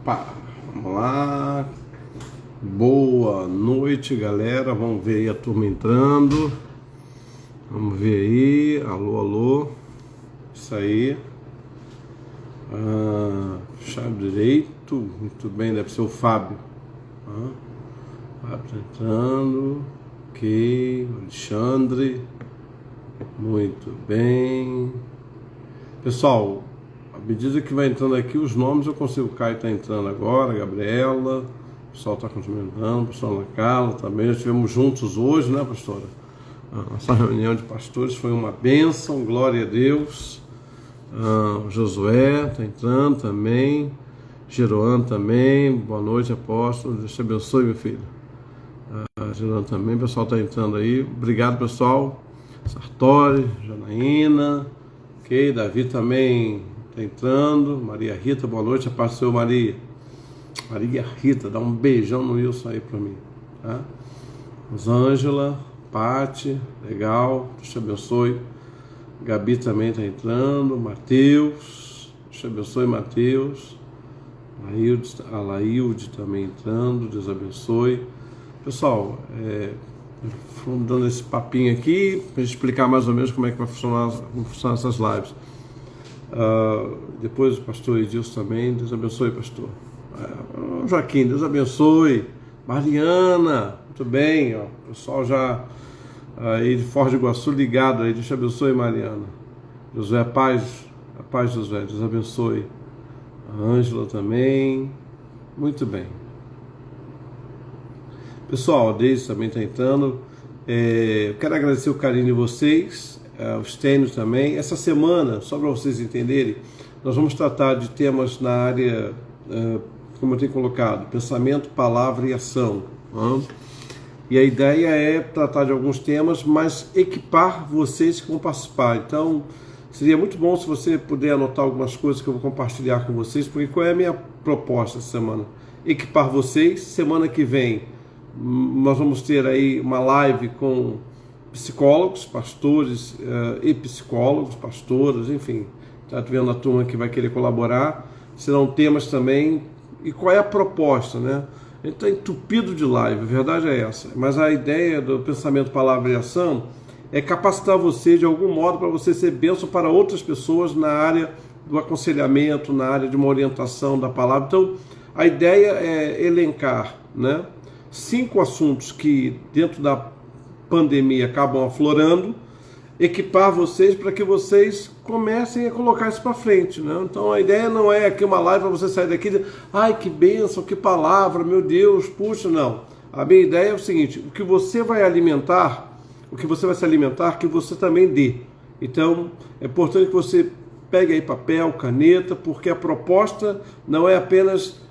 Opa, vamos lá. Boa noite, galera. Vamos ver aí a turma entrando. Vamos ver aí. Alô, alô. Isso aí. Chave direito. Muito bem, deve ser o Fábio. Fábio tá entrando. Ok. Alexandre. Muito bem. Pessoal, à medida que vai entrando aqui os nomes, eu consigo. O Caio está entrando agora, a Gabriela, o pessoal está continuando, o pessoal Ana Carla também. Já estivemos juntos hoje, né, pastora? A nossa reunião de pastores foi uma bênção, glória a Deus. O Josué está entrando também, Geroan também, boa noite, apóstolo, Deus te abençoe, meu filho. Geroan também, o pessoal está entrando aí, obrigado, pessoal. Sartori, Janaína, ok, Davi também está entrando, Maria Rita, boa noite, a paz do Senhor, Maria Rita, dá um beijão no Wilson aí para mim, tá? Rosângela, Pati, legal, Deus te abençoe. Gabi também está entrando, Mateus, Deus te abençoe, Mateus. A Laílde também entrando, Deus abençoe. Pessoal, vamos dando esse papinho aqui para explicar mais ou menos como é que vai funcionar essas lives. Depois o pastor Edilson também, Deus abençoe, pastor. Joaquim, Deus abençoe. Mariana, muito bem, ó, o pessoal já aí de Foz do Iguaçu ligado aí, Deus te abençoe, Mariana. Josué, a paz Josué, Deus abençoe. A Ângela também, muito bem. Pessoal, a Deise também está entrando. Eu quero agradecer o carinho de vocês, os tênis também. Essa semana, só para vocês entenderem, nós vamos tratar de temas na área, como eu tenho colocado, pensamento, palavra e ação. E a ideia é tratar de alguns temas, mas equipar vocês que vão participar. Então, seria muito bom se você puder anotar algumas coisas que eu vou compartilhar com vocês, porque qual é a minha proposta essa semana? Equipar vocês. Semana que vem nós vamos ter aí uma live com psicólogos, pastores e psicólogos, pastoras, enfim, está vendo a turma que vai querer colaborar. Serão temas também. E qual é a proposta, né? A gente está entupido de live, a verdade é essa. Mas a ideia do pensamento, palavra e ação é capacitar você de algum modo para você ser bênção para outras pessoas na área do aconselhamento, na área de uma orientação da palavra. Então, a ideia é elencar, né, 5 assuntos que dentro da pandemia acabam aflorando, equipar vocês para que vocês comecem a colocar isso para frente, né? Então a ideia não é aqui uma live para você sair daqui e dizer, ai que bênção, que palavra, meu Deus, puxa, não. A minha ideia é o seguinte, o que você vai alimentar, o que você vai se alimentar, que você também dê. Então é importante que você pegue aí papel, caneta, porque a proposta não é apenas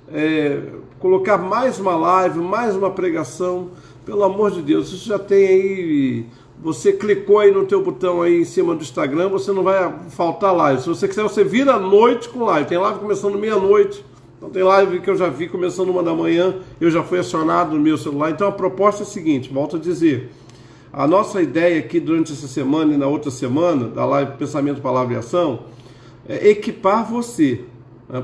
colocar mais uma live, mais uma pregação. Pelo amor de Deus, você já tem aí, você clicou aí no teu botão aí em cima do Instagram, você não vai faltar live. Se você quiser, você vira à noite com live. Tem live começando meia-noite, então tem live que eu já vi começando 1 da manhã, eu já fui acionado no meu celular. Então a proposta é a seguinte, volto a dizer, a nossa ideia aqui durante essa semana e na outra semana, da live Pensamento, Palavra e Ação, é equipar você,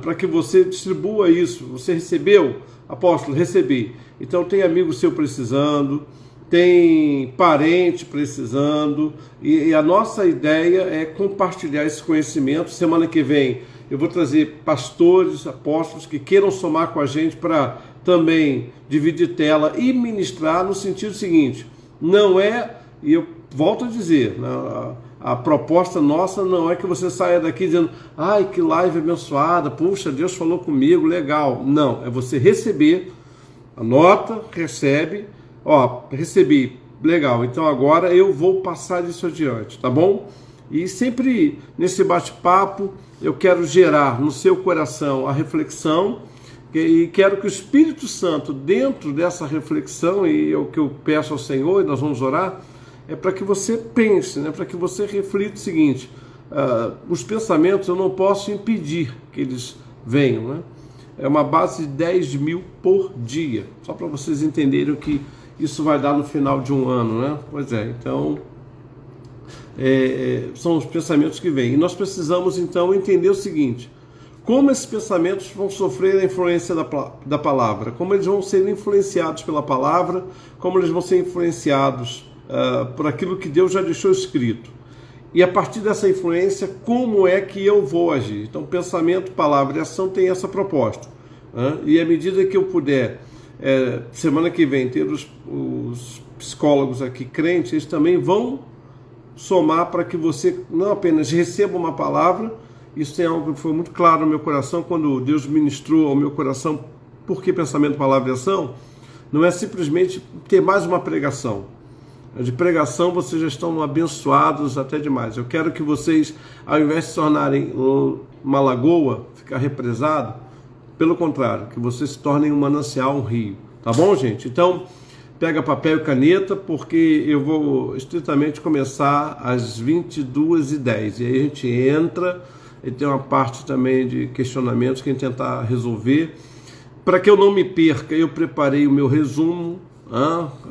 para que você distribua isso. Você recebeu? Apóstolo, recebi. Então tem amigo seu precisando, tem parente precisando, e a nossa ideia é compartilhar esse conhecimento. Semana que vem eu vou trazer pastores, apóstolos que queiram somar com a gente para também dividir tela e ministrar no sentido seguinte, não é, e eu volto a dizer, a proposta nossa não é que você saia daqui dizendo, ai que live abençoada, puxa, Deus falou comigo, legal. Não, é você receber, anota, recebe, recebi, legal, então agora eu vou passar isso adiante, tá bom? E sempre nesse bate-papo eu quero gerar no seu coração a reflexão e quero que o Espírito Santo, dentro dessa reflexão, e é o que eu peço ao Senhor, e nós vamos orar, é para que você pense, né? Para que você reflita o seguinte, os pensamentos eu não posso impedir que eles venham, né? É uma base de 10 mil por dia, só para vocês entenderem o que isso vai dar no final de um ano, né? Pois é, então são os pensamentos que vêm, e nós precisamos então entender o seguinte, como esses pensamentos vão sofrer a influência da palavra, como eles vão ser influenciados pela palavra, como eles vão ser influenciados por aquilo que Deus já deixou escrito. E a partir dessa influência, como é que eu vou agir? Então, pensamento, palavra e ação tem essa proposta. E à medida que eu puder, semana que vem, ter os psicólogos aqui crentes, eles também vão somar para que você não apenas receba uma palavra. Isso tem algo que foi muito claro no meu coração quando Deus ministrou ao meu coração. Por que pensamento, palavra e ação? Não é simplesmente ter mais uma pregação. De pregação vocês já estão abençoados até demais. Eu quero que vocês, ao invés de se tornarem uma lagoa, ficar represado, pelo contrário, que vocês se tornem um manancial, um rio. Tá bom, gente? Então, pega papel e caneta, porque eu vou estritamente começar às 22h10. E aí a gente entra, e tem uma parte também de questionamentos que a gente tentar resolver. Para que eu não me perca, eu preparei o meu resumo.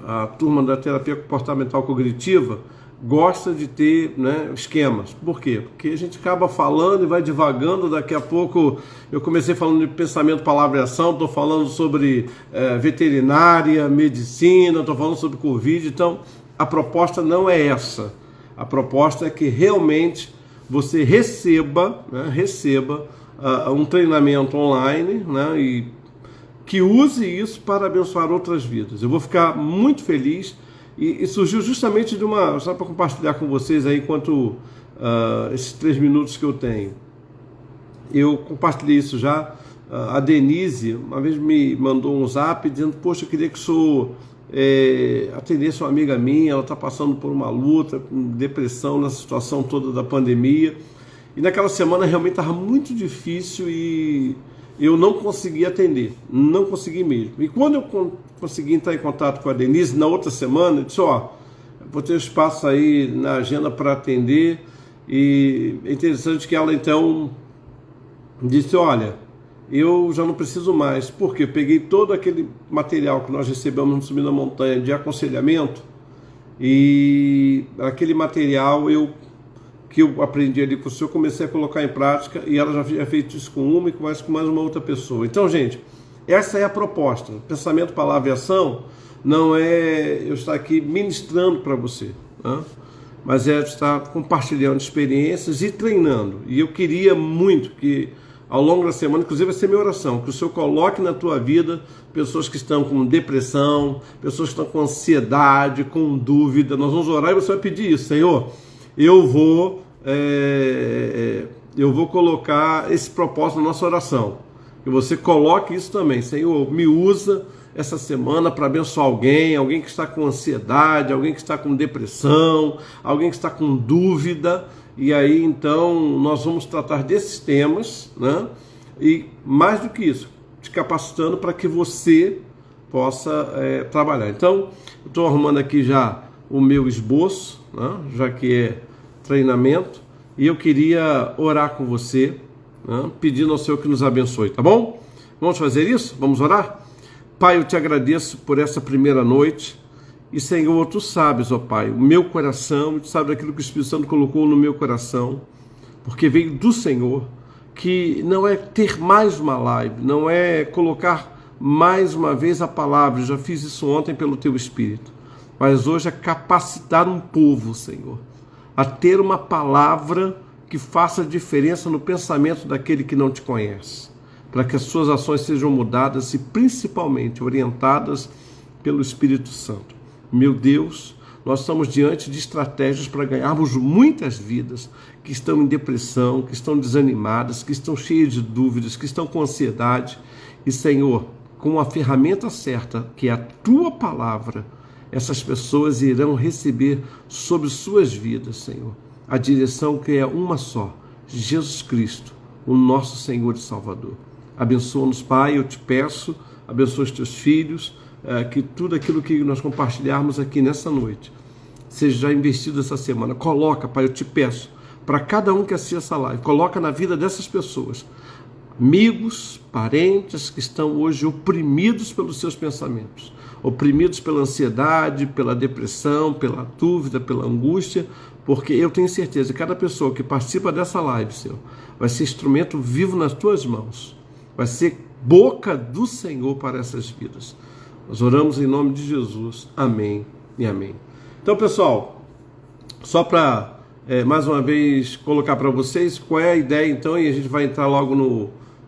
A turma da terapia comportamental cognitiva gosta de ter, né, esquemas. Por quê? Porque a gente acaba falando e vai divagando. Daqui a pouco eu comecei falando de pensamento, palavra e ação, estou falando sobre veterinária, medicina, estou falando sobre Covid. Então a proposta não é essa. A proposta é que realmente você receba um treinamento online, né, e que use isso para abençoar outras vidas. Eu vou ficar muito feliz. E surgiu justamente de só para compartilhar com vocês aí, enquanto esses 3 minutos que eu tenho. Eu compartilhei isso já. A Denise, uma vez me mandou um zap dizendo, poxa, eu queria que o senhor atendesse uma amiga minha, ela está passando por uma luta, com depressão, nessa situação toda da pandemia. E naquela semana realmente estava muito difícil e eu não consegui atender, não consegui mesmo. E quando eu consegui entrar em contato com a Denise, na outra semana, eu disse, vou ter espaço aí na agenda para atender. E é interessante que ela então disse, olha, eu já não preciso mais, porque eu peguei todo aquele material que nós recebemos no Subindo a Montanha de aconselhamento, e aquele material que eu aprendi ali com o senhor, comecei a colocar em prática, e ela já tinha feito isso com uma e com mais uma outra pessoa. Então, gente, essa é a proposta. Pensamento, palavra e ação não é eu estar aqui ministrando para você, né? Mas é estar compartilhando experiências e treinando. E eu queria muito que, ao longo da semana, inclusive vai ser minha oração, que o senhor coloque na tua vida pessoas que estão com depressão, pessoas que estão com ansiedade, com dúvida. Nós vamos orar e você vai pedir isso, Senhor. Eu vou colocar esse propósito na nossa oração. Que você coloque isso também. Senhor, me usa essa semana para abençoar alguém que está com ansiedade, alguém que está com depressão, alguém que está com dúvida. E aí, então, nós vamos tratar desses temas, né? E mais do que isso, te capacitando para que você possa trabalhar. Então, eu estou arrumando aqui já o meu esboço, né? Já que é treinamento, e eu queria orar com você, né? Pedindo ao Senhor que nos abençoe, tá bom? Vamos fazer isso? Vamos orar? Pai, eu te agradeço por essa primeira noite, e Senhor, tu sabes, ó Pai, o meu coração, tu sabes aquilo que o Espírito Santo colocou no meu coração, porque veio do Senhor, que não é ter mais uma live, não é colocar mais uma vez a palavra, eu já fiz isso ontem pelo teu Espírito, mas hoje é capacitar um povo, Senhor, a ter uma palavra que faça diferença no pensamento daquele que não te conhece, para que as suas ações sejam mudadas e principalmente orientadas pelo Espírito Santo. Meu Deus, nós estamos diante de estratégias para ganharmos muitas vidas que estão em depressão, que estão desanimadas, que estão cheias de dúvidas, que estão com ansiedade. E, Senhor, com a ferramenta certa, que é a Tua Palavra, essas pessoas irão receber sobre suas vidas, Senhor, a direção que é uma só, Jesus Cristo, o nosso Senhor e Salvador. Abençoa-nos, Pai, eu te peço, abençoa os teus filhos, que tudo aquilo que nós compartilharmos aqui nessa noite seja já investido essa semana. Coloca, Pai, eu te peço, para cada um que assiste essa live, coloca na vida dessas pessoas amigos, parentes que estão hoje oprimidos pelos seus pensamentos, oprimidos pela ansiedade, pela depressão, pela dúvida, pela angústia, porque eu tenho certeza que cada pessoa que participa dessa live, Senhor, vai ser instrumento vivo nas tuas mãos, vai ser boca do Senhor para essas vidas. Nós oramos em nome de Jesus. Amém e amém. Então, pessoal, só para mais uma vez colocar para vocês qual é a ideia, então, e a gente vai entrar logo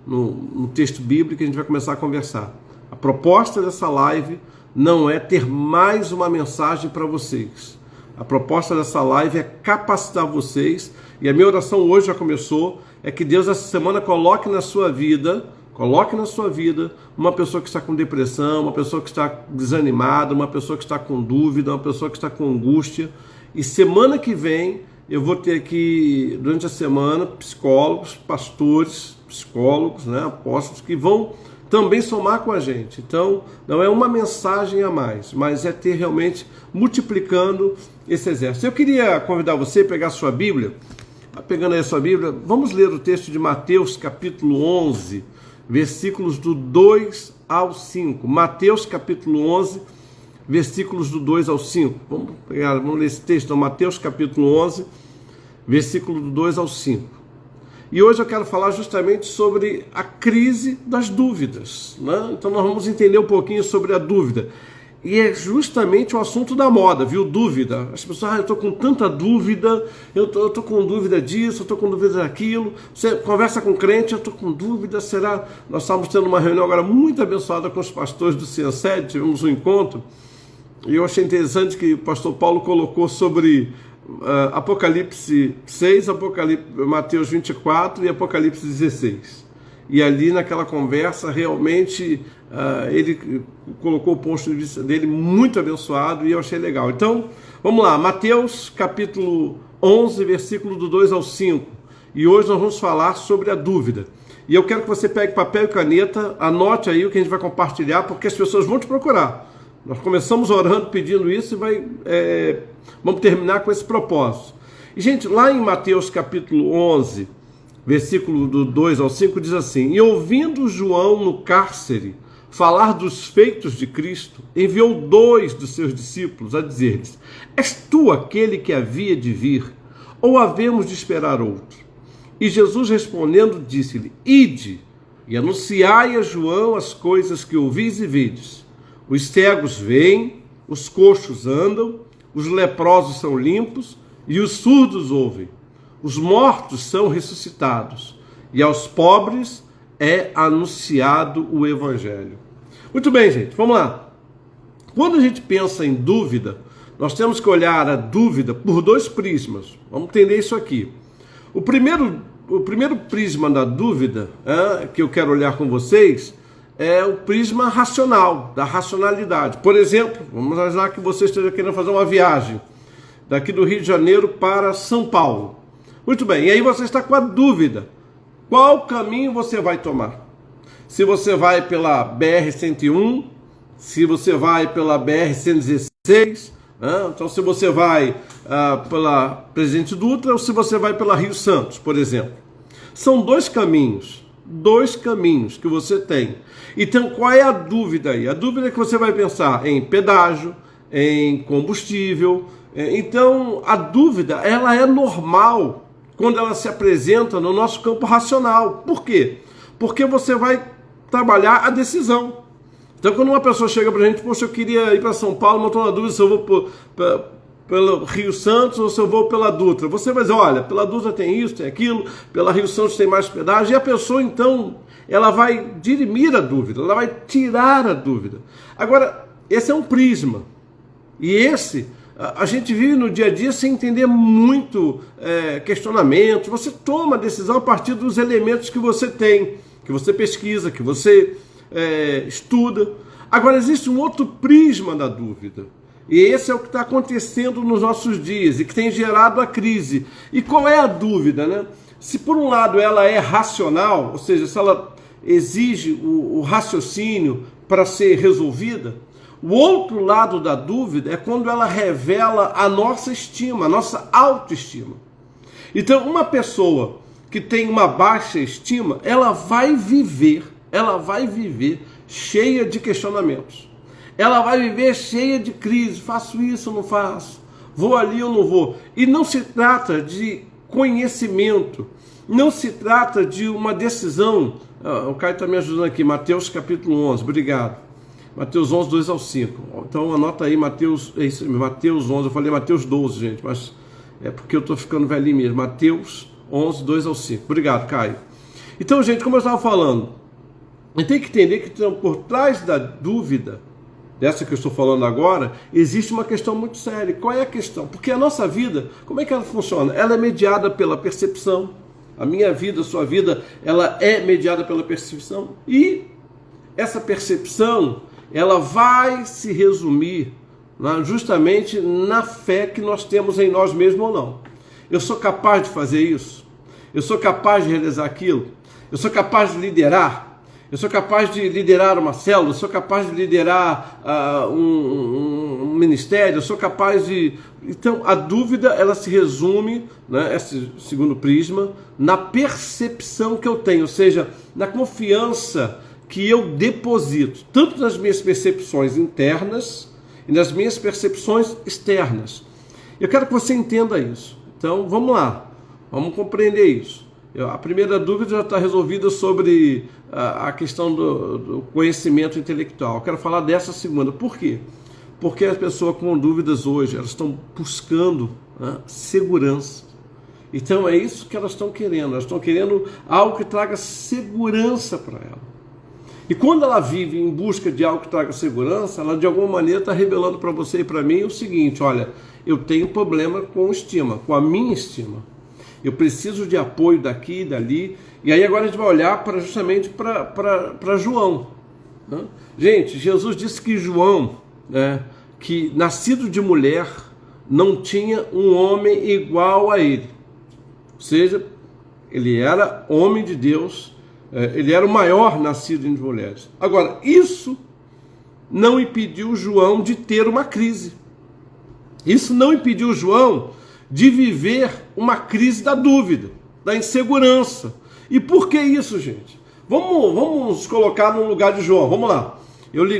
no texto bíblico e a gente vai começar a conversar. A proposta dessa live não é ter mais uma mensagem para vocês. A proposta dessa live é capacitar vocês, e a minha oração hoje já começou, é que Deus essa semana coloque na sua vida uma pessoa que está com depressão, uma pessoa que está desanimada, uma pessoa que está com dúvida, uma pessoa que está com angústia. E semana que vem eu vou ter aqui, durante a semana, psicólogos, pastores, apóstolos, que vão também somar com a gente. Então, não é uma mensagem a mais, mas é ter realmente multiplicando esse exército. Eu queria convidar você a pegar a sua Bíblia. Pegando aí a sua Bíblia, vamos ler o texto de Mateus, capítulo 11, versículos do 2 ao 5. Mateus, capítulo 11, versículos do 2 ao 5. Vamos ler esse texto, então, Mateus, capítulo 11, versículo do 2 ao 5. E hoje eu quero falar justamente sobre a crise das dúvidas, né? Então nós vamos entender um pouquinho sobre a dúvida. E é justamente o assunto da moda, viu? Dúvida. As pessoas, eu estou com tanta dúvida, eu estou com dúvida disso, eu estou com dúvida daquilo. Você conversa com crente, eu estou com dúvida, será? Nós estávamos tendo uma reunião agora muito abençoada com os pastores do Cianced, tivemos um encontro, e eu achei interessante que o pastor Paulo colocou sobre Apocalipse 6, Mateus 24 e Apocalipse 16. E ali naquela conversa realmente ele colocou o ponto de vista dele muito abençoado e eu achei legal. Então, vamos lá, Mateus capítulo 11, versículo do 2 ao 5. E hoje nós vamos falar sobre a dúvida. E eu quero que você pegue papel e caneta, anote aí o que a gente vai compartilhar, porque as pessoas vão te procurar. Nós começamos orando, pedindo isso e vamos terminar com esse propósito. E, gente, lá em Mateus capítulo 11, versículo do 2 ao 5, diz assim: E ouvindo João no cárcere falar dos feitos de Cristo, enviou 2 dos seus discípulos a dizer-lhes: És tu aquele que havia de vir, ou havemos de esperar outro? E Jesus respondendo disse-lhe: Ide e anunciai a João as coisas que ouvis e vedes. Os cegos veem, os coxos andam, os leprosos são limpos e os surdos ouvem. Os mortos são ressuscitados e aos pobres é anunciado o Evangelho. Muito bem, gente, vamos lá. Quando a gente pensa em dúvida, nós temos que olhar a dúvida por 2 prismas. Vamos entender isso aqui. O primeiro prisma da dúvida que eu quero olhar com vocês é o prisma racional, da racionalidade. Por exemplo, vamos imaginar que você esteja querendo fazer uma viagem daqui do Rio de Janeiro para São Paulo. Muito bem, e aí você está com a dúvida. Qual caminho você vai tomar? Se você vai pela BR-101, se você vai pela BR-116, então se você vai pela Presidente Dutra ou se você vai pela Rio Santos, por exemplo. São 2 caminhos que você tem. Então, qual é a dúvida aí? A dúvida é que você vai pensar em pedágio, em combustível. Então, a dúvida, ela é normal quando ela se apresenta no nosso campo racional. Por quê? Porque você vai trabalhar a decisão. Então, quando uma pessoa chega pra gente, poxa, eu queria ir para São Paulo, mas estou na dúvida se eu vou pelo Rio Santos ou se eu vou pela Dutra. Você vai dizer, olha, pela Dutra tem isso, tem aquilo, pela Rio Santos tem mais pedágio, e a pessoa, então, ela vai dirimir a dúvida, ela vai tirar a dúvida. Agora, esse é um prisma. E a gente vive no dia a dia sem entender muito questionamentos. Você toma a decisão a partir dos elementos que você tem, que você pesquisa, que você estuda. Agora, existe um outro prisma da dúvida. E esse é o que está acontecendo nos nossos dias e que tem gerado a crise. E qual é a dúvida, né? Se por um lado ela é racional, ou seja, se ela exige o raciocínio para ser resolvida, o outro lado da dúvida é quando ela revela a nossa estima, a nossa autoestima. Então, uma pessoa que tem uma baixa estima, ela vai viver cheia de questionamentos. Ela vai viver cheia de crise. Faço isso ou não faço? Vou ali ou não vou? E não se trata de conhecimento, não se trata de uma decisão. O Caio está me ajudando aqui, Mateus capítulo 11, obrigado. Mateus 11, 2 ao 5. Então anota aí Mateus 11, eu falei Mateus 12, gente, mas é porque eu estou ficando velhinho mesmo. Mateus 11, 2 ao 5. Obrigado, Caio. Então, gente, como eu estava falando, a gente tem que entender que por trás da dúvida, dessa que eu estou falando agora, existe uma questão muito séria. Qual é a questão? Porque a nossa vida, como é que ela funciona? Ela é mediada pela percepção. A minha vida, a sua vida, ela é mediada pela percepção. E essa percepção, ela vai se resumir justamente na fé que nós temos em nós mesmos ou não. Eu sou capaz de fazer isso? Eu sou capaz de realizar aquilo? Eu sou capaz de liderar? Eu sou capaz de liderar uma célula, eu sou capaz de liderar um ministério, eu sou capaz de... Então, a dúvida, ela se resume, né, esse segundo prisma, na percepção que eu tenho, ou seja, na confiança que eu deposito, tanto nas minhas percepções internas e nas minhas percepções externas. Eu quero que você entenda isso. Então, vamos lá, vamos compreender isso. A primeira dúvida já está resolvida sobre a questão do conhecimento intelectual. Eu quero falar dessa segunda. Por quê? Porque as pessoas com dúvidas hoje, elas estão buscando segurança. Então é isso que elas estão querendo. Elas estão querendo algo que traga segurança para ela. E quando ela vive em busca de algo que traga segurança, ela de alguma maneira está revelando para você e para mim o seguinte: olha, eu tenho problema com estima, com a minha estima. Eu preciso de apoio daqui e dali. E aí agora a gente vai olhar justamente para João. Né? Gente, Jesus disse que João, que nascido de mulher, não tinha um homem igual a ele. Ou seja, ele era homem de Deus, ele era o maior nascido de mulheres. Agora, isso não impediu João de ter uma crise. Isso não impediu João de viver uma crise da dúvida, da insegurança. E por que isso, gente? Vamos colocar no lugar de João. Vamos lá.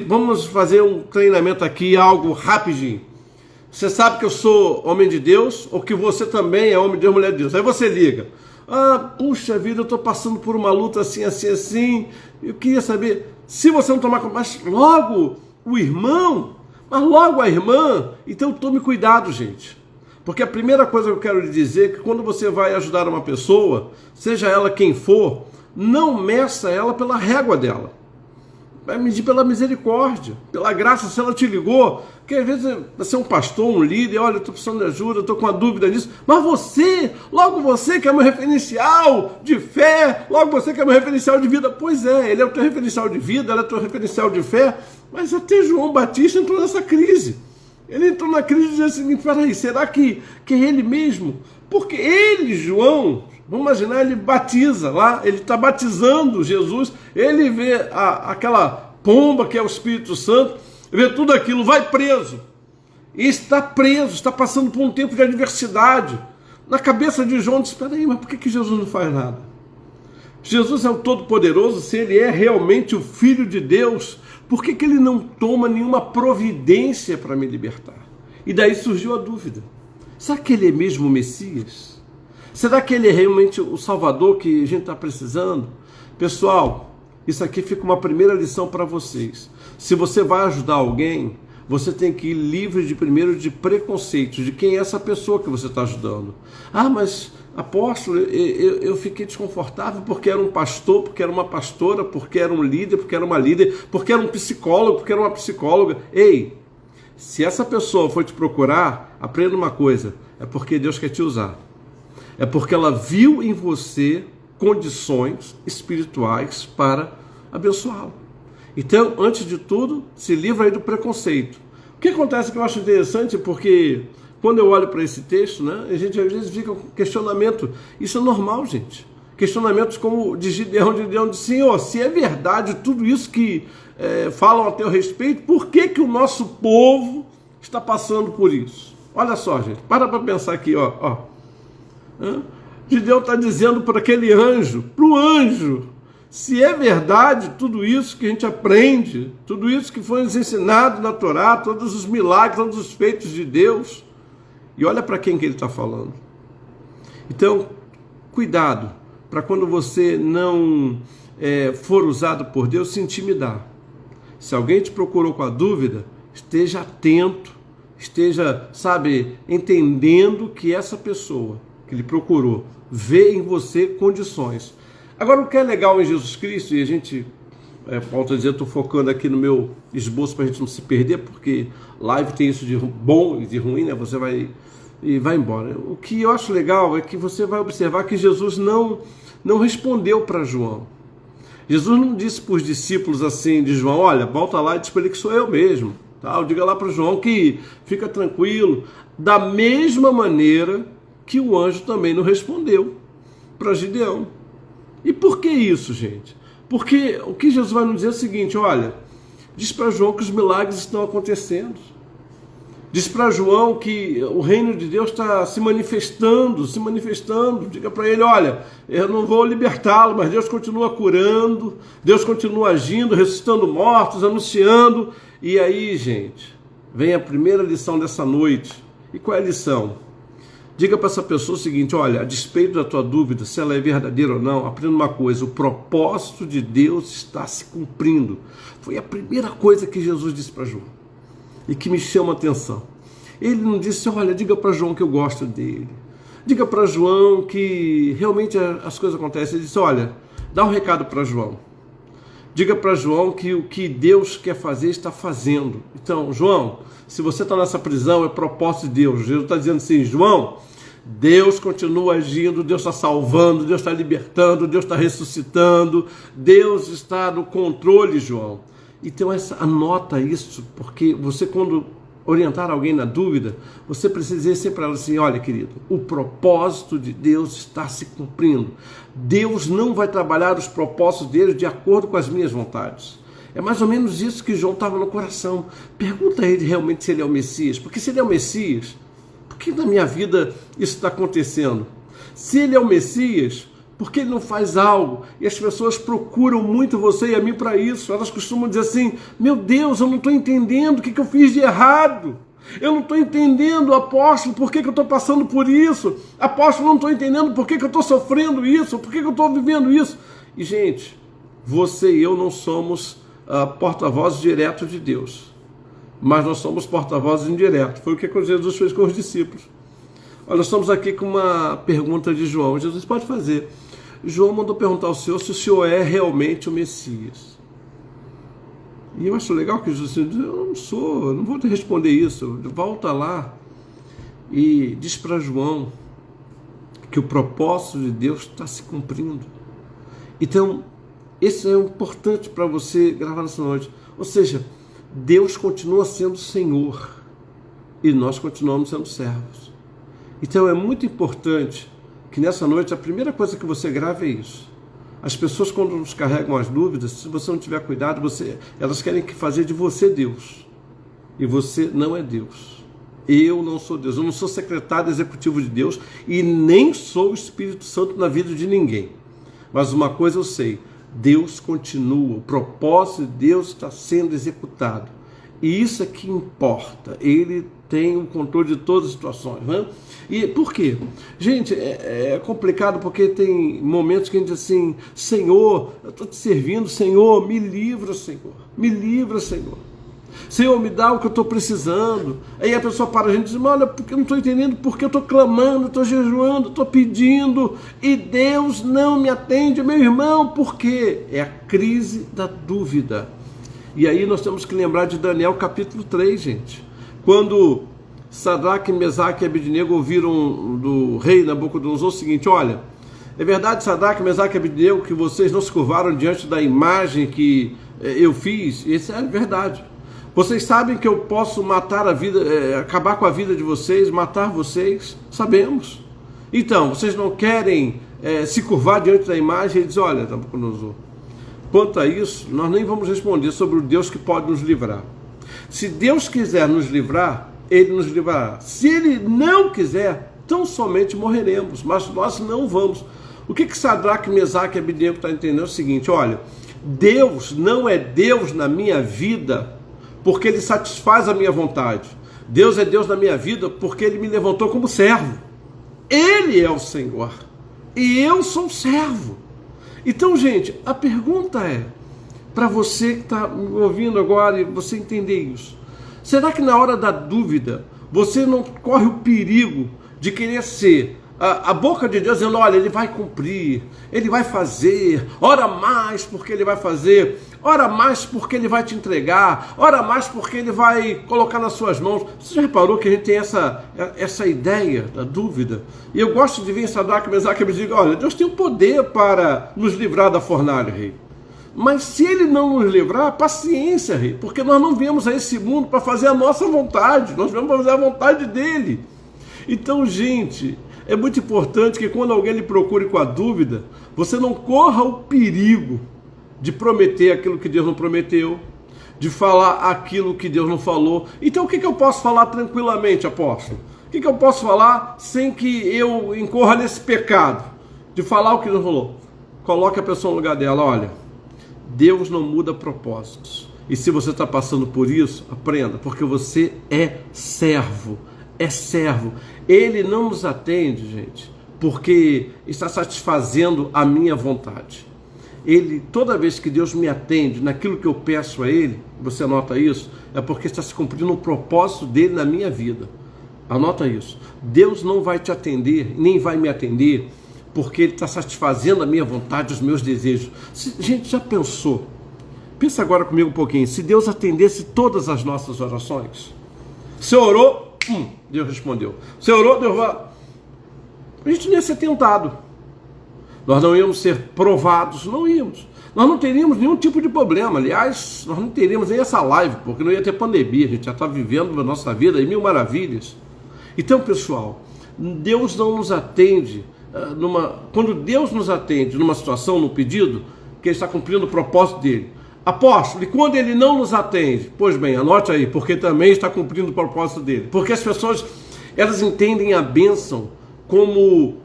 Vamos fazer um treinamento aqui, algo rapidinho. Você sabe que eu sou homem de Deus, ou que você também é homem de Deus, mulher de Deus. Aí você liga. Puxa vida, eu estou passando por uma luta assim, assim, assim. Eu queria saber, se você não tomar... Mas logo o irmão, mas logo a irmã. Então tome cuidado, gente. Porque a primeira coisa que eu quero lhe dizer é que quando você vai ajudar uma pessoa, seja ela quem for, não meça ela pela régua dela. Vai medir pela misericórdia, pela graça. Se ela te ligou, que às vezes você é um pastor, um líder, olha, eu estou precisando de ajuda, estou com uma dúvida nisso, mas logo você que é meu referencial de fé, logo você que é meu referencial de vida. Pois é, ele é o teu referencial de vida, ela é o teu referencial de fé, mas até João Batista entrou nessa crise. Ele entrou na crise e disse o seguinte: peraí, será que é ele mesmo? Porque ele, João, vamos imaginar, ele batiza lá, ele está batizando Jesus, ele vê aquela pomba que é o Espírito Santo, vê tudo aquilo, vai preso. E está preso, está passando por um tempo de adversidade. Na cabeça de João, diz: peraí, mas por que Jesus não faz nada? Jesus é o Todo-Poderoso, se ele é realmente o Filho de Deus, por que ele não toma nenhuma providência para me libertar? E daí surgiu a dúvida: será que ele é mesmo o Messias? Será que ele é realmente o Salvador que a gente está precisando? Pessoal, isso aqui fica uma primeira lição para vocês. Se você vai ajudar alguém, você tem que ir livre primeiro de preconceitos, de quem é essa pessoa que você está ajudando. Mas apóstolo, eu fiquei desconfortável porque era um pastor, porque era uma pastora, porque era um líder, porque era uma líder, porque era um psicólogo, porque era uma psicóloga. Ei, se essa pessoa for te procurar, aprenda uma coisa: é porque Deus quer te usar. É porque ela viu em você condições espirituais para abençoá-lo. Então, antes de tudo, se livra aí do preconceito. O que acontece que eu acho interessante, porque quando eu olho para esse texto, a gente às vezes fica com questionamento. Isso é normal, gente. Questionamentos como de Gideão disse: Senhor, se é verdade tudo isso que falam a teu respeito, por que o nosso povo está passando por isso? Olha só, gente, para pensar aqui, ó. Gideão está dizendo para aquele anjo, para o anjo, se é verdade tudo isso que a gente aprende, tudo isso que foi nos ensinado na Torá, todos os milagres, todos os feitos de Deus, e olha para quem que ele está falando. Então, cuidado, para quando você não for usado por Deus, se intimidar. Se alguém te procurou com a dúvida, esteja atento, esteja, entendendo que essa pessoa que lhe procurou vê em você condições. Agora, o que é legal em Jesus Cristo, e a gente, volto a dizer, estou focando aqui no meu esboço para a gente não se perder, porque live tem isso de bom e de ruim, né? Você vai embora. O que eu acho legal é que você vai observar que Jesus não respondeu para João. Jesus não disse para os discípulos assim de João, olha, volta lá e diz para ele que sou eu mesmo. Diga lá para João que fica tranquilo. Da mesma maneira que o anjo também não respondeu para Gideão. E por que isso, gente? Porque o que Jesus vai nos dizer é o seguinte, olha, diz para João que os milagres estão acontecendo. Diz para João que o reino de Deus está se manifestando. Diga para ele, olha, eu não vou libertá-lo, mas Deus continua curando, Deus continua agindo, ressuscitando mortos, anunciando. E aí, gente, vem a primeira lição dessa noite. E qual é a lição? Diga para essa pessoa o seguinte, olha, a despeito da tua dúvida, se ela é verdadeira ou não, aprenda uma coisa, o propósito de Deus está se cumprindo. Foi a primeira coisa que Jesus disse para João e que me chama a atenção. Ele não disse, olha, diga para João que eu gosto dele. Diga para João que realmente as coisas acontecem. Ele disse, olha, dá um recado para João. Diga para João que o que Deus quer fazer está fazendo. Então, João, se você está nessa prisão, é propósito de Deus. Jesus está dizendo assim, João, Deus continua agindo, Deus está salvando, Deus está libertando, Deus está ressuscitando, Deus está no controle, João. Então, anota isso, porque você, quando orientar alguém na dúvida, você precisa dizer sempre para ela assim, olha, querido, o propósito de Deus está se cumprindo. Deus não vai trabalhar os propósitos dele de acordo com as minhas vontades. É mais ou menos isso que João estava no coração. Pergunta a ele realmente se ele é o Messias. Porque se ele é o Messias, por que na minha vida isso está acontecendo? Se ele é o Messias, por que ele não faz algo? E as pessoas procuram muito você e a mim para isso. Elas costumam dizer assim, meu Deus, eu não estou entendendo o que eu fiz de errado. Eu não estou entendendo, apóstolo, por que eu estou passando por isso. Apóstolo, não estou entendendo por que eu estou sofrendo isso, por que eu estou vivendo isso. E, gente, você e eu não somos porta-vozes diretos de Deus, mas nós somos porta-vozes indiretos. Foi o que Jesus fez com os discípulos. Olha, nós estamos aqui com uma pergunta de João. Jesus pode fazer. João mandou perguntar ao Senhor se o Senhor é realmente o Messias. E eu acho legal que Jesus diz, eu não sou, eu não vou te responder isso. Volta lá e diz para João que o propósito de Deus está se cumprindo. Então, isso é importante para você gravar nessa noite. Ou seja, Deus continua sendo Senhor e nós continuamos sendo servos. Então é muito importante que nessa noite a primeira coisa que você grave é isso. As pessoas, quando nos carregam as dúvidas, se você não tiver cuidado, elas querem fazer de você Deus. E você não é Deus. Eu não sou Deus. Eu não sou secretário executivo de Deus e nem sou o Espírito Santo na vida de ninguém. Mas uma coisa eu sei, Deus continua, o propósito de Deus está sendo executado. E isso é que importa. Ele tem o controle de todas as situações, né? E por quê? Gente, é complicado porque tem momentos que a gente diz assim, Senhor, eu estou te servindo, Senhor, me livra, Senhor. Me livra, Senhor. Senhor, me dá o que eu estou precisando. Aí a pessoa para a gente e diz, olha, porque eu não estou entendendo, porque eu estou clamando, estou jejuando, estou pedindo, e Deus não me atende, meu irmão, por quê? É a crise da dúvida. E aí nós temos que lembrar de Daniel capítulo 3, gente. Quando Sadraque, Mesaque e Abednego ouviram do rei Nabucodonosor o seguinte, olha, é verdade, Sadraque, Mesaque e Abednego, que vocês não se curvaram diante da imagem que eu fiz? Isso é verdade. Vocês sabem que eu posso matar a vida, acabar com a vida de vocês, matar vocês? Sabemos. Então, vocês não querem se curvar diante da imagem? Ele diz, olha, Nabucodonosor, quanto a isso, nós nem vamos responder sobre o Deus que pode nos livrar. Se Deus quiser nos livrar, Ele nos livrará. Se Ele não quiser, tão somente morreremos, mas nós não vamos. O que Sadraque, Mesaque e Abednego estão entendendo é o seguinte: olha, Deus não é Deus na minha vida porque Ele satisfaz a minha vontade. Deus é Deus na minha vida porque Ele me levantou como servo. Ele é o Senhor e eu sou servo. Então, gente, a pergunta é, para você que está me ouvindo agora e você entender isso, será que na hora da dúvida você não corre o perigo de querer ser a boca de Deus dizendo, olha, Ele vai cumprir, Ele vai fazer, ora mais porque Ele vai fazer, ora mais porque Ele vai te entregar, ora mais porque Ele vai colocar nas suas mãos? Você já reparou que a gente tem essa ideia da dúvida? E eu gosto de ver em Sadraque, Mesaque e Abednego, olha, Deus tem o poder para nos livrar da fornalha, rei. Mas se Ele não nos livrar, paciência, rei, porque nós não viemos a esse mundo para fazer a nossa vontade, nós viemos para fazer a vontade dEle. Então, gente, é muito importante que quando alguém lhe procure com a dúvida, você não corra o perigo de prometer aquilo que Deus não prometeu, de falar aquilo que Deus não falou. Então, o que eu posso falar tranquilamente, apóstolo? O que eu posso falar sem que eu incorra nesse pecado de falar o que Deus falou? Coloque a pessoa no lugar dela. Olha, Deus não muda propósitos. E se você está passando por isso, aprenda, porque você é servo. É servo. Ele não nos atende, gente, porque está satisfazendo a minha vontade. Ele, toda vez que Deus me atende naquilo que eu peço a Ele, você anota isso, é porque está se cumprindo um propósito dele na minha vida. Anota isso. Deus não vai te atender, nem vai me atender, porque Ele está satisfazendo a minha vontade, os meus desejos. Gente, já pensou? Pensa agora comigo um pouquinho. Se Deus atendesse todas as nossas orações, você orou, Deus respondeu. Você orou, Deus vai. A gente não ia ser tentado. Nós não íamos ser provados, não íamos. Nós não teríamos nenhum tipo de problema. Aliás, nós não teríamos nem essa live, porque não ia ter pandemia. A gente já está vivendo a nossa vida em mil maravilhas. Então, pessoal, Deus não nos atende quando Deus nos atende numa situação, num pedido, que Ele está cumprindo o propósito dele. Apóstolo, e quando Ele não nos atende? Pois bem, anote aí, porque também está cumprindo o propósito dele. Porque as pessoas, elas entendem a bênção como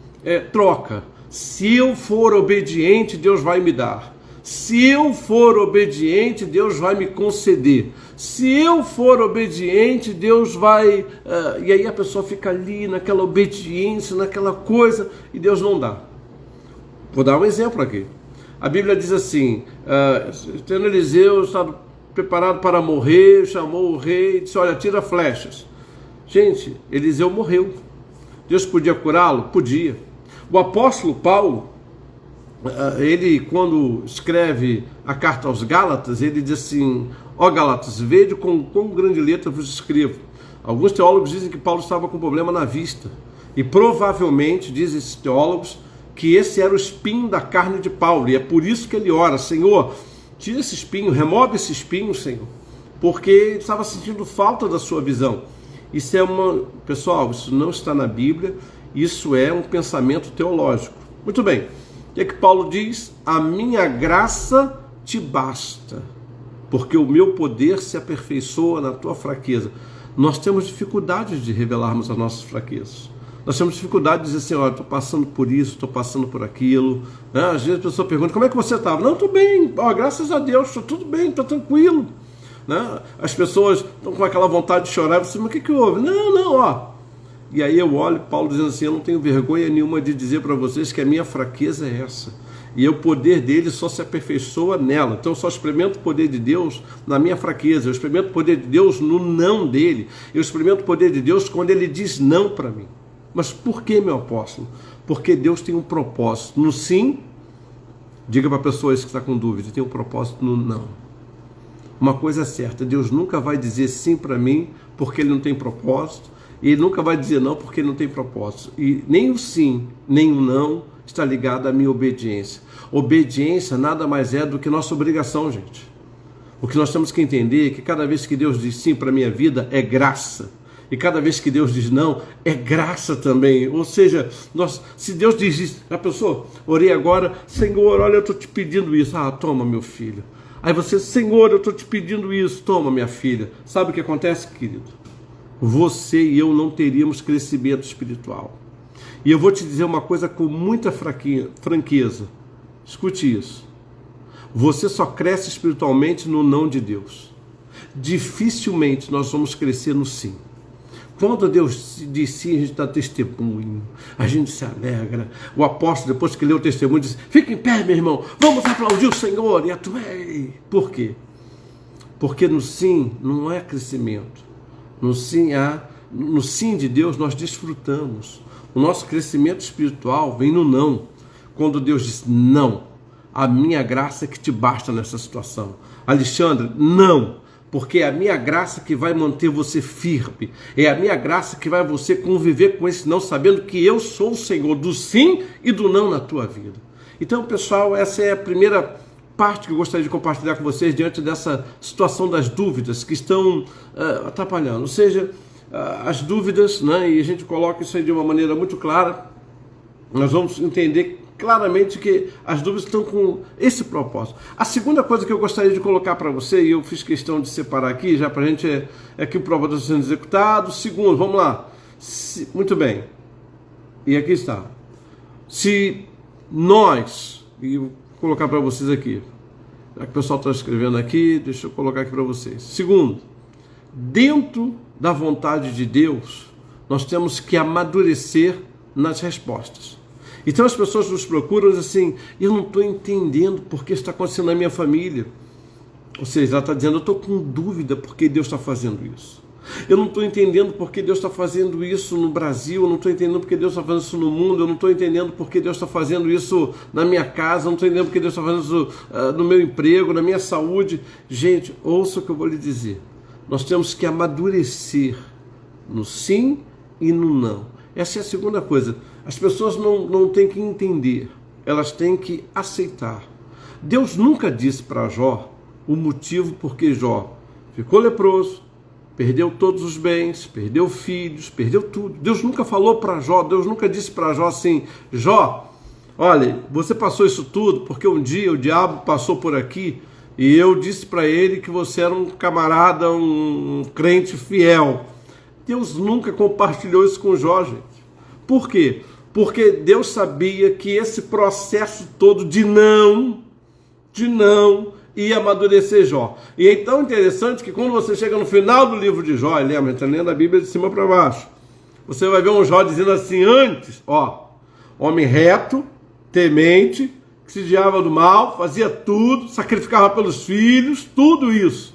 troca. Se eu for obediente, Deus vai me dar. Se eu for obediente, Deus vai me conceder. Se eu for obediente, Deus vai... e aí a pessoa fica ali naquela obediência, naquela coisa, e Deus não dá. Vou dar um exemplo aqui. A Bíblia diz assim, tendo Eliseu estado preparado para morrer, chamou o rei e disse, olha, tira flechas. Gente, Eliseu morreu. Deus podia curá-lo? Podia. O apóstolo Paulo, ele quando escreve a carta aos Gálatas, ele diz assim, ó Gálatas, vede com quão grande letra vos escrevo. Alguns teólogos dizem que Paulo estava com problema na vista. E provavelmente, dizem esses teólogos, que esse era o espinho da carne de Paulo, e é por isso que ele ora, Senhor, tira esse espinho, remove esse espinho, Senhor, porque ele estava sentindo falta da sua visão. Isso é pessoal, isso não está na Bíblia, isso é um pensamento teológico. Muito bem, o que é que Paulo diz? A minha graça te basta, porque o meu poder se aperfeiçoa na tua fraqueza. Nós temos dificuldade de revelarmos as nossas fraquezas. Nós temos dificuldade de dizer assim, olha, estou passando por isso, estou passando por aquilo. Às vezes a pessoa pergunta, como é que você estava? Não, estou bem, graças a Deus, estou tudo bem, estou tranquilo. As pessoas estão com aquela vontade de chorar, você, mas o que houve? Não. E aí eu olho Paulo dizendo assim, eu não tenho vergonha nenhuma de dizer para vocês que a minha fraqueza é essa. E o poder dele só se aperfeiçoa nela. Então eu só experimento o poder de Deus na minha fraqueza. Eu experimento o poder de Deus no não dele. Eu experimento o poder de Deus quando ele diz não para mim. Mas por que, meu apóstolo? Porque Deus tem um propósito. No sim, diga para a pessoa que está com dúvida, tem um propósito no não. Uma coisa é certa, Deus nunca vai dizer sim para mim porque Ele não tem propósito, e Ele nunca vai dizer não porque Ele não tem propósito. E nem o sim, nem o não está ligado à minha obediência. Obediência nada mais é do que nossa obrigação, gente. O que nós temos que entender é que cada vez que Deus diz sim para a minha vida, é graça. E cada vez que Deus diz não, é graça também. Ou seja, se Deus diz isso, a pessoa, orei agora, Senhor, olha, eu estou te pedindo isso. Toma, meu filho. Aí você, Senhor, eu estou te pedindo isso. Toma, minha filha. Sabe o que acontece, querido? Você e eu não teríamos crescimento espiritual. E eu vou te dizer uma coisa com muita franqueza. Escute isso. Você só cresce espiritualmente no não de Deus. Dificilmente nós vamos crescer no sim. Quando Deus diz sim, a gente dá testemunho, a gente se alegra. O apóstolo, depois que leu o testemunho, disse: fica em pé, meu irmão, vamos aplaudir o Senhor. E atuei. Por quê? Porque no sim não é crescimento. No sim de Deus nós desfrutamos. O nosso crescimento espiritual vem no não. Quando Deus diz não, a minha graça é que te basta nessa situação. Alexandre, não. Porque é a minha graça que vai manter você firme. É a minha graça que vai você conviver com esse não, sabendo que eu sou o Senhor do sim e do não na tua vida. Então, pessoal, essa é a primeira parte que eu gostaria de compartilhar com vocês diante dessa situação das dúvidas que estão atrapalhando. Ou seja, as dúvidas, né, e a gente coloca isso aí de uma maneira muito clara, nós vamos entender claramente que as dúvidas estão com esse propósito. A segunda coisa que eu gostaria de colocar para você, e eu fiz questão de separar aqui, já para a gente, é que o propósito está sendo executado. Segundo, vamos lá. Muito bem. E aqui está. Se nós, e eu vou colocar para vocês aqui, já que o pessoal está escrevendo aqui, deixa eu colocar aqui para vocês. Segundo, dentro da vontade de Deus, nós temos que amadurecer nas respostas. Então as pessoas nos procuram assim: eu não estou entendendo porque está acontecendo na minha família. Ou seja, ela está dizendo: eu estou com dúvida porque Deus está fazendo isso. Eu não estou entendendo porque Deus está fazendo isso no Brasil, eu não estou entendendo porque Deus está fazendo isso no mundo, eu não estou entendendo porque Deus está fazendo isso na minha casa, eu não estou entendendo porque Deus está fazendo isso no meu emprego, na minha saúde. Gente, ouça o que eu vou lhe dizer. Nós temos que amadurecer no sim e no não. Essa é a segunda coisa. As pessoas não têm que entender, elas têm que aceitar. Deus nunca disse para Jó o motivo por que Jó ficou leproso, perdeu todos os bens, perdeu filhos, perdeu tudo. Deus nunca falou para Jó, Deus nunca disse para Jó assim: Jó, olha, você passou isso tudo porque um dia o diabo passou por aqui e eu disse para ele que você era um camarada, um crente fiel. Deus nunca compartilhou isso com Jó, gente. Por quê? Porque Deus sabia que esse processo todo de não ia amadurecer Jó. E é tão interessante que quando você chega no final do livro de Jó, lembra, está lendo a Bíblia de cima para baixo, você vai ver um Jó dizendo assim: antes, homem reto, temente, que se desviava do mal, fazia tudo, sacrificava pelos filhos, tudo isso.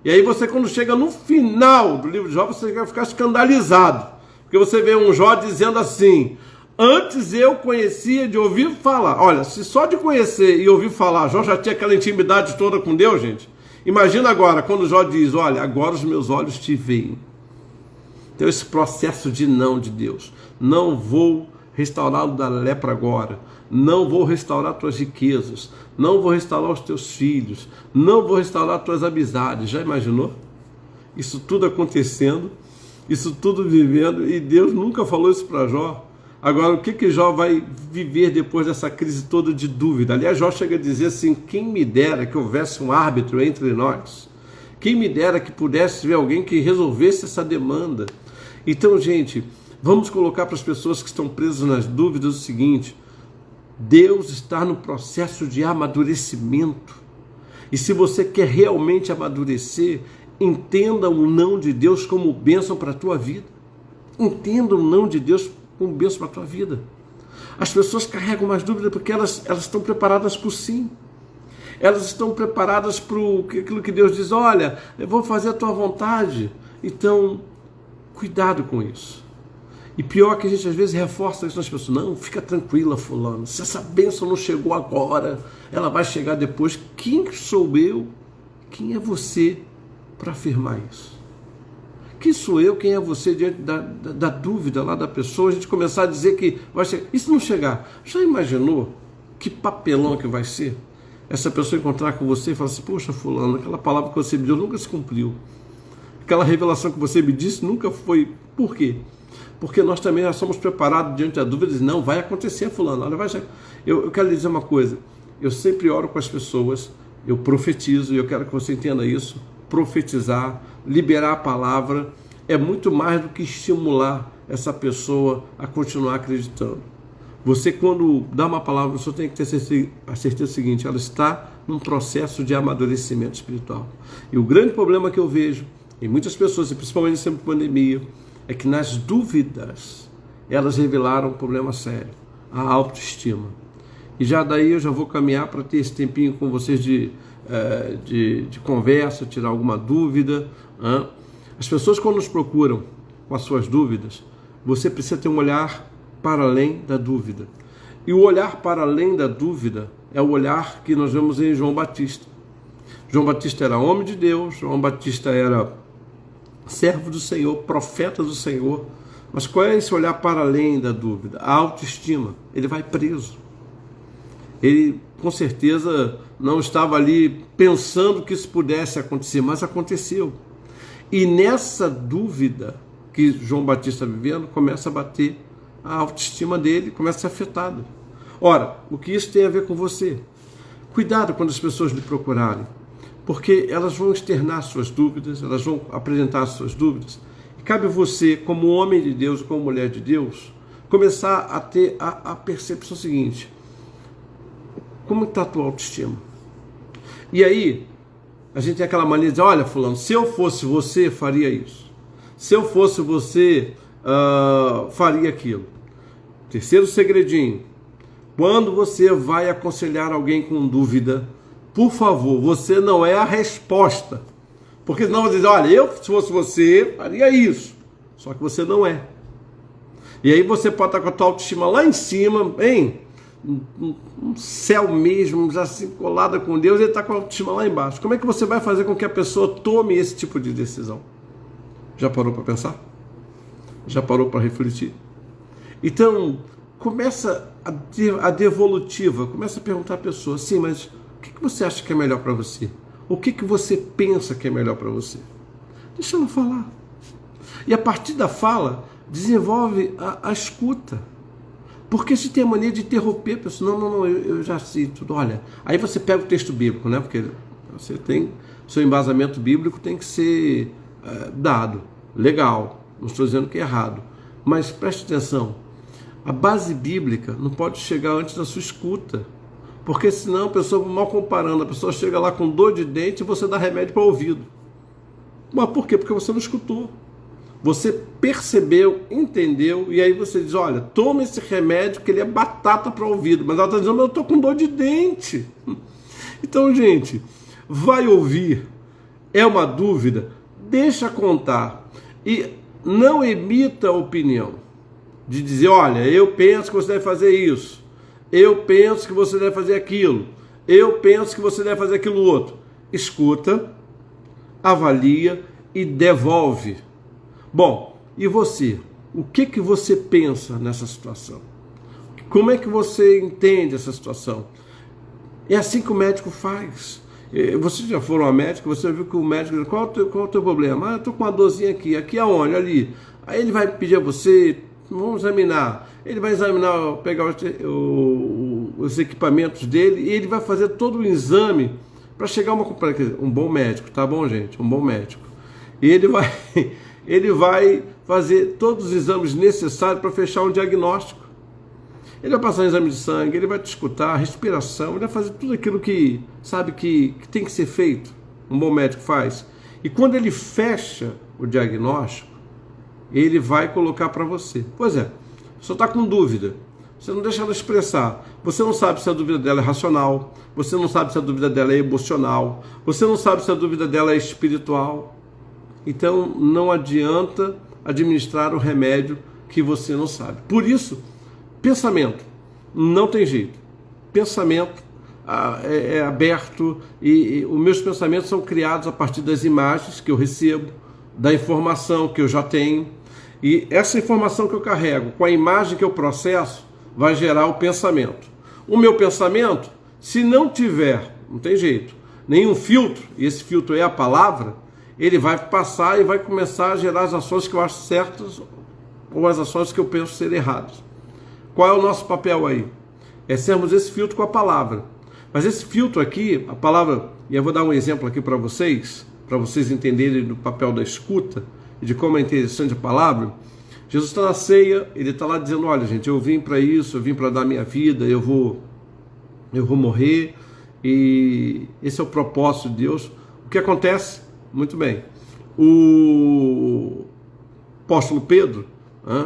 E aí você, quando chega no final do livro de Jó, você vai ficar escandalizado, porque você vê um Jó dizendo assim: antes eu conhecia de ouvir falar. Olha, se só de conhecer e ouvir falar, Jó já tinha aquela intimidade toda com Deus, gente. Imagina agora, quando Jó diz: olha, agora os meus olhos te veem. Então esse processo de não de Deus: não vou restaurá-lo da lepra agora, não vou restaurar tuas riquezas, não vou restaurar os teus filhos, não vou restaurar tuas amizades. Já imaginou? Isso tudo acontecendo, isso tudo vivendo, e Deus nunca falou isso para Jó. Agora, o que Jó vai viver depois dessa crise toda de dúvida? Aliás, Jó chega a dizer assim: quem me dera que houvesse um árbitro entre nós, quem me dera que pudesse ver alguém que resolvesse essa demanda. Então, gente, vamos colocar para as pessoas que estão presas nas dúvidas o seguinte: Deus está no processo de amadurecimento. E se você quer realmente amadurecer, entenda o não de Deus como bênção para a tua vida. Entenda o não de Deus como bênção para a tua vida. As pessoas carregam mais dúvidas porque elas estão preparadas para o sim. Elas estão preparadas para aquilo que Deus diz: olha, eu vou fazer a tua vontade. Então, cuidado com isso. E pior que a gente às vezes reforça isso nas pessoas: não, fica tranquila, fulano, se essa bênção não chegou agora, ela vai chegar depois. Quem sou eu? Quem é você para afirmar isso? Quem sou eu? Quem é você diante da dúvida lá da pessoa? A gente começar a dizer que vai chegar. E se não chegar? Já imaginou que papelão que vai ser? Essa pessoa encontrar com você e falar assim: poxa, fulano, aquela palavra que você me deu nunca se cumpriu. Aquela revelação que você me disse nunca foi. Por quê? Porque nós também já somos preparados diante da dúvida. Não, vai acontecer, fulano. Olha, vai chegar. Eu quero lhe dizer uma coisa. Eu sempre oro com as pessoas, eu profetizo, e eu quero que você entenda isso. Profetizar, liberar a palavra, é muito mais do que estimular, essa pessoa a continuar acreditando. Você, quando dá uma palavra, você tem que ter a certeza seguinte: ela está num processo de amadurecimento espiritual. E o grande problema que eu vejo em muitas pessoas, e principalmente nesse tempo de pandemia, é que nas dúvidas elas revelaram um problema sério, a autoestima. E já daí eu já vou caminhar para ter esse tempinho com vocês de conversa, tirar alguma dúvida. As pessoas, quando nos procuram com as suas dúvidas, você precisa ter um olhar para além da dúvida. E o olhar para além da dúvida é o olhar que nós vemos em João Batista. João Batista era homem de Deus, João Batista era servo do Senhor, profeta do Senhor. Mas qual é esse olhar para além da dúvida? A autoestima. Ele vai preso. Ele, com certeza, não estava ali pensando que isso pudesse acontecer, mas aconteceu. E nessa dúvida que João Batista está vivendo, começa a bater a autoestima dele, começa a ser afetada. Ora, o que isso tem a ver com você? Cuidado quando as pessoas lhe procurarem, porque elas vão externar suas dúvidas, elas vão apresentar suas dúvidas. E cabe você, como homem de Deus, como mulher de Deus, começar a ter a percepção seguinte: como está a tua autoestima? E aí, a gente tem aquela mania de dizer: olha, fulano, se eu fosse você, faria isso. Se eu fosse você, faria aquilo. Terceiro segredinho: quando você vai aconselhar alguém com dúvida, por favor, você não é a resposta. Porque senão você diz: olha, se fosse você, faria isso. Só que você não é. E aí você pode estar com a tua autoestima lá em cima, hein? Um céu mesmo, já assim, colada com Deus, ele está com a autoestima lá embaixo. Como é que você vai fazer com que a pessoa tome esse tipo de decisão? Já parou para pensar? Já parou para refletir? Então, começa a devolutiva, começa a perguntar à pessoa: sim, mas o que você acha que é melhor para você? O que você pensa que é melhor para você? Deixa ela falar. E a partir da fala, desenvolve a escuta. Porque se tem a mania de interromper a pessoa: não, eu já sei tudo. Olha, aí você pega o texto bíblico, né? Porque você tem, seu embasamento bíblico tem que ser dado. Legal, não estou dizendo que é errado. Mas preste atenção, a base bíblica não pode chegar antes da sua escuta. Porque senão a pessoa, mal comparando, a pessoa chega lá com dor de dente e você dá remédio para o ouvido. Mas por quê? Porque você não escutou. Você percebeu, entendeu, e aí você diz: olha, toma esse remédio que ele é batata para o ouvido. Mas ela está dizendo: eu estou com dor de dente. Então, gente, vai ouvir, é uma dúvida, deixa contar. E não emita opinião de dizer: olha, eu penso que você deve fazer isso, eu penso que você deve fazer aquilo, eu penso que você deve fazer aquilo outro. Escuta, avalia e devolve. Bom, e você? O que você pensa nessa situação? Como é que você entende essa situação? É assim que o médico faz. Você já foi ao médico, você viu que o médico diz: qual é o teu problema? Eu estou com uma dorzinha aqui. Aqui aonde? Ali. Aí ele vai pedir a você: vamos examinar. Ele vai examinar, pegar os equipamentos dele, e ele vai fazer todo o exame para chegar a uma conclusão. Um bom médico, tá bom, gente? Um bom médico. E ele vai fazer todos os exames necessários para fechar um diagnóstico. Ele vai passar um exame de sangue, ele vai te escutar, respiração, ele vai fazer tudo aquilo que sabe que tem que ser feito. Um bom médico faz. E quando ele fecha o diagnóstico, ele vai colocar para você: pois é, você está com dúvida, você não deixa ela expressar, você não sabe se a dúvida dela é racional, você não sabe se a dúvida dela é emocional, você não sabe se a dúvida dela é espiritual. Então não adianta administrar o remédio que você não sabe. Por isso, pensamento, não tem jeito. Pensamento é aberto, e os meus pensamentos são criados a partir das imagens que eu recebo, da informação que eu já tenho, e essa informação que eu carrego com a imagem que eu processo vai gerar o pensamento. O meu pensamento, se não tiver, não tem jeito, nenhum filtro, e esse filtro é a palavra, ele vai passar e vai começar a gerar as ações que eu acho certas ou as ações que eu penso ser erradas. Qual é o nosso papel aí? É sermos esse filtro com a palavra. Mas esse filtro aqui, a palavra, e eu vou dar um exemplo aqui para vocês entenderem do papel da escuta e de como é interessante a palavra. Jesus está na ceia, ele está lá dizendo, olha gente, eu vim para isso, eu vim para dar minha vida, eu vou morrer, e esse é o propósito de Deus. O que acontece? Muito bem, o apóstolo Pedro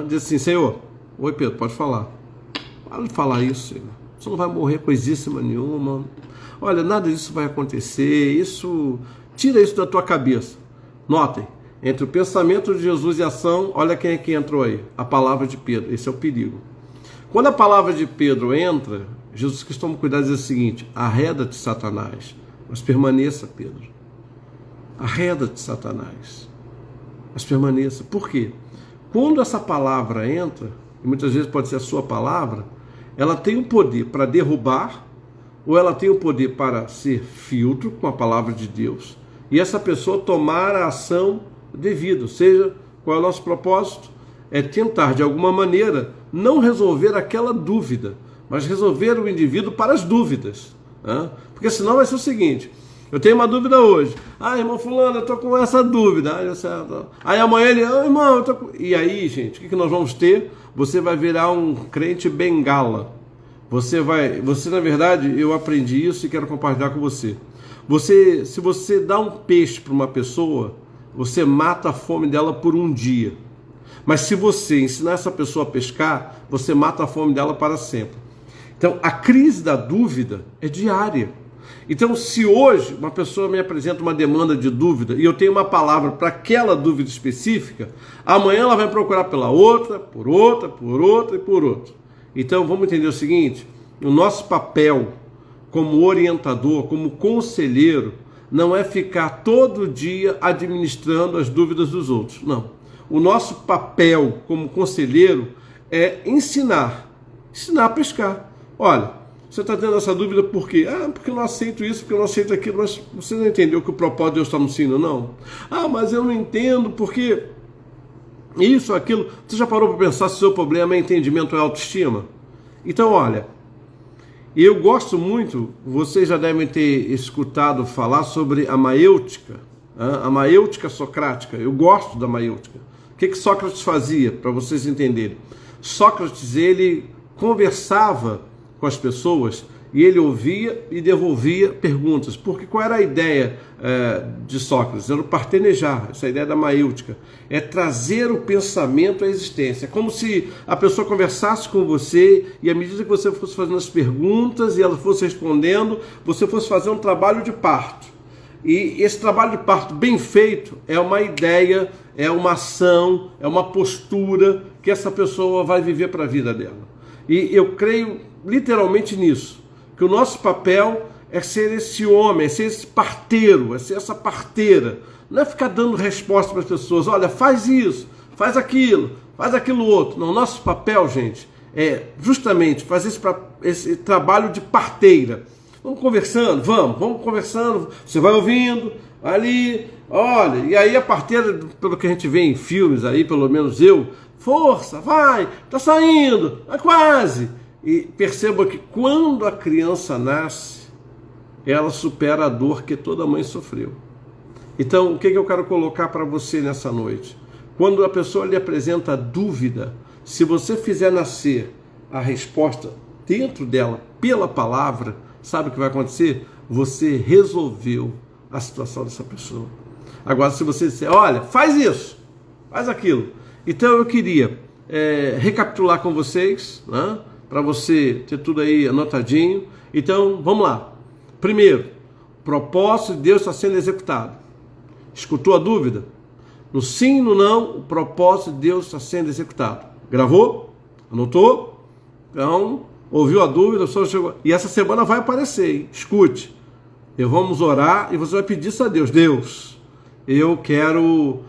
diz assim, Senhor, oi Pedro, pode falar. Para de falar isso, Senhor. Você não vai morrer coisíssima nenhuma. Olha, nada disso vai acontecer. Tira isso da tua cabeça. Notem, entre o pensamento de Jesus e a ação, olha quem é que entrou aí. A palavra de Pedro. Esse é o perigo. Quando a palavra de Pedro entra, Jesus Cristo toma cuidado e diz o seguinte, arreda-te, Satanás, mas permaneça, Pedro. Arreda-te, Satanás, mas permaneça. Por quê? Quando essa palavra entra, e muitas vezes pode ser a sua palavra, ela tem um poder para derrubar, ou ela tem um poder para ser filtro com a palavra de Deus, e essa pessoa tomar a ação devida. Ou seja, qual é o nosso propósito? É tentar, de alguma maneira, não resolver aquela dúvida, mas resolver o indivíduo para as dúvidas. Porque senão vai ser o seguinte, eu tenho uma dúvida hoje, irmão fulano, eu estou com essa dúvida, aí amanhã ele, irmão, eu tô com... E aí, gente, o que nós vamos ter? Você vai virar um crente bengala. Você na verdade, eu aprendi isso e quero compartilhar com você. Se você dá um peixe para uma pessoa, você mata a fome dela por um dia. Mas se você ensinar essa pessoa a pescar, você mata a fome dela para sempre. Então, a crise da dúvida é diária. Então, se hoje uma pessoa me apresenta uma demanda de dúvida e eu tenho uma palavra para aquela dúvida específica, amanhã ela vai procurar pela outra, por outra, por outra e por outra. Então, vamos entender o seguinte, o nosso papel como orientador, como conselheiro, não é ficar todo dia administrando as dúvidas dos outros, não. O nosso papel como conselheiro é ensinar a pescar. Olha, você está tendo essa dúvida por quê? Porque eu não aceito isso, porque eu não aceito aquilo, mas você não entendeu que o propósito de Deus está no ensino, não? Mas eu não entendo porque isso, aquilo. Você já parou para pensar se o seu problema é entendimento ou autoestima? Então, olha, eu gosto muito, vocês já devem ter escutado falar sobre a maêutica, a maêutica socrática. Eu gosto da maêutica. O que Sócrates fazia, para vocês entenderem? Sócrates, ele conversava com as pessoas e ele ouvia e devolvia perguntas. Porque qual era a ideia de Sócrates? Era o partenejar, essa ideia da maêutica. É trazer o pensamento à existência. É como se a pessoa conversasse com você e à medida que você fosse fazendo as perguntas e ela fosse respondendo, você fosse fazer um trabalho de parto. E esse trabalho de parto bem feito é uma ideia, é uma ação, é uma postura que essa pessoa vai viver para a vida dela. E eu creio literalmente nisso, que o nosso papel é ser esse homem, é ser esse parteiro, é ser essa parteira. Não é ficar dando resposta para as pessoas, olha, faz isso, faz aquilo outro. Não, nosso papel, gente, é justamente fazer esse trabalho de parteira. Vamos conversando, vamos conversando, você vai ouvindo, ali, olha, e aí a parteira, pelo que a gente vê em filmes aí, pelo menos eu, força, vai, tá saindo, é quase. E perceba que quando a criança nasce, ela supera a dor que toda mãe sofreu. Então, o que eu quero colocar para você nessa noite? Quando a pessoa lhe apresenta dúvida, se você fizer nascer a resposta dentro dela, pela palavra, sabe o que vai acontecer? Você resolveu a situação dessa pessoa. Agora, se você disser, olha, faz isso, faz aquilo. Então, eu queria recapitular com vocês, né, para você ter tudo aí anotadinho. Então, vamos lá. Primeiro, o propósito de Deus está sendo executado. Escutou a dúvida? No sim, no não, o propósito de Deus está sendo executado. Gravou? Anotou? Então, ouviu a dúvida, só chegou. E essa semana vai aparecer, hein? Escute. Vamos orar e você vai pedir isso a Deus. Deus, eu quero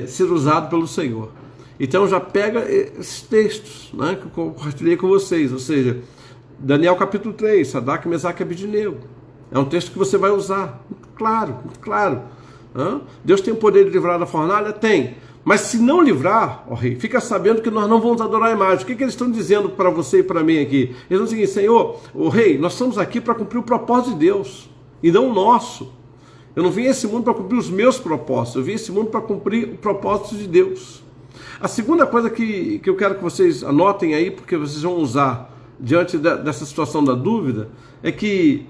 ser usado pelo Senhor. Então já pega esses textos, né, que eu compartilhei com vocês. Ou seja, Daniel capítulo 3, Sadraque, Mesaque e Abednego. É um texto que você vai usar. Muito claro, muito claro. Deus tem o poder de livrar da fornalha? Tem. Mas se não livrar, ó rei, fica sabendo que nós não vamos adorar a imagem. O que eles estão dizendo para você e para mim aqui? Eles estão dizendo, Senhor, ó rei, nós estamos aqui para cumprir o propósito de Deus, e não o nosso. Eu não vim a esse mundo para cumprir os meus propósitos, eu vim a esse mundo para cumprir o propósito de Deus. A segunda coisa que eu quero que vocês anotem aí, porque vocês vão usar diante dessa situação da dúvida, é que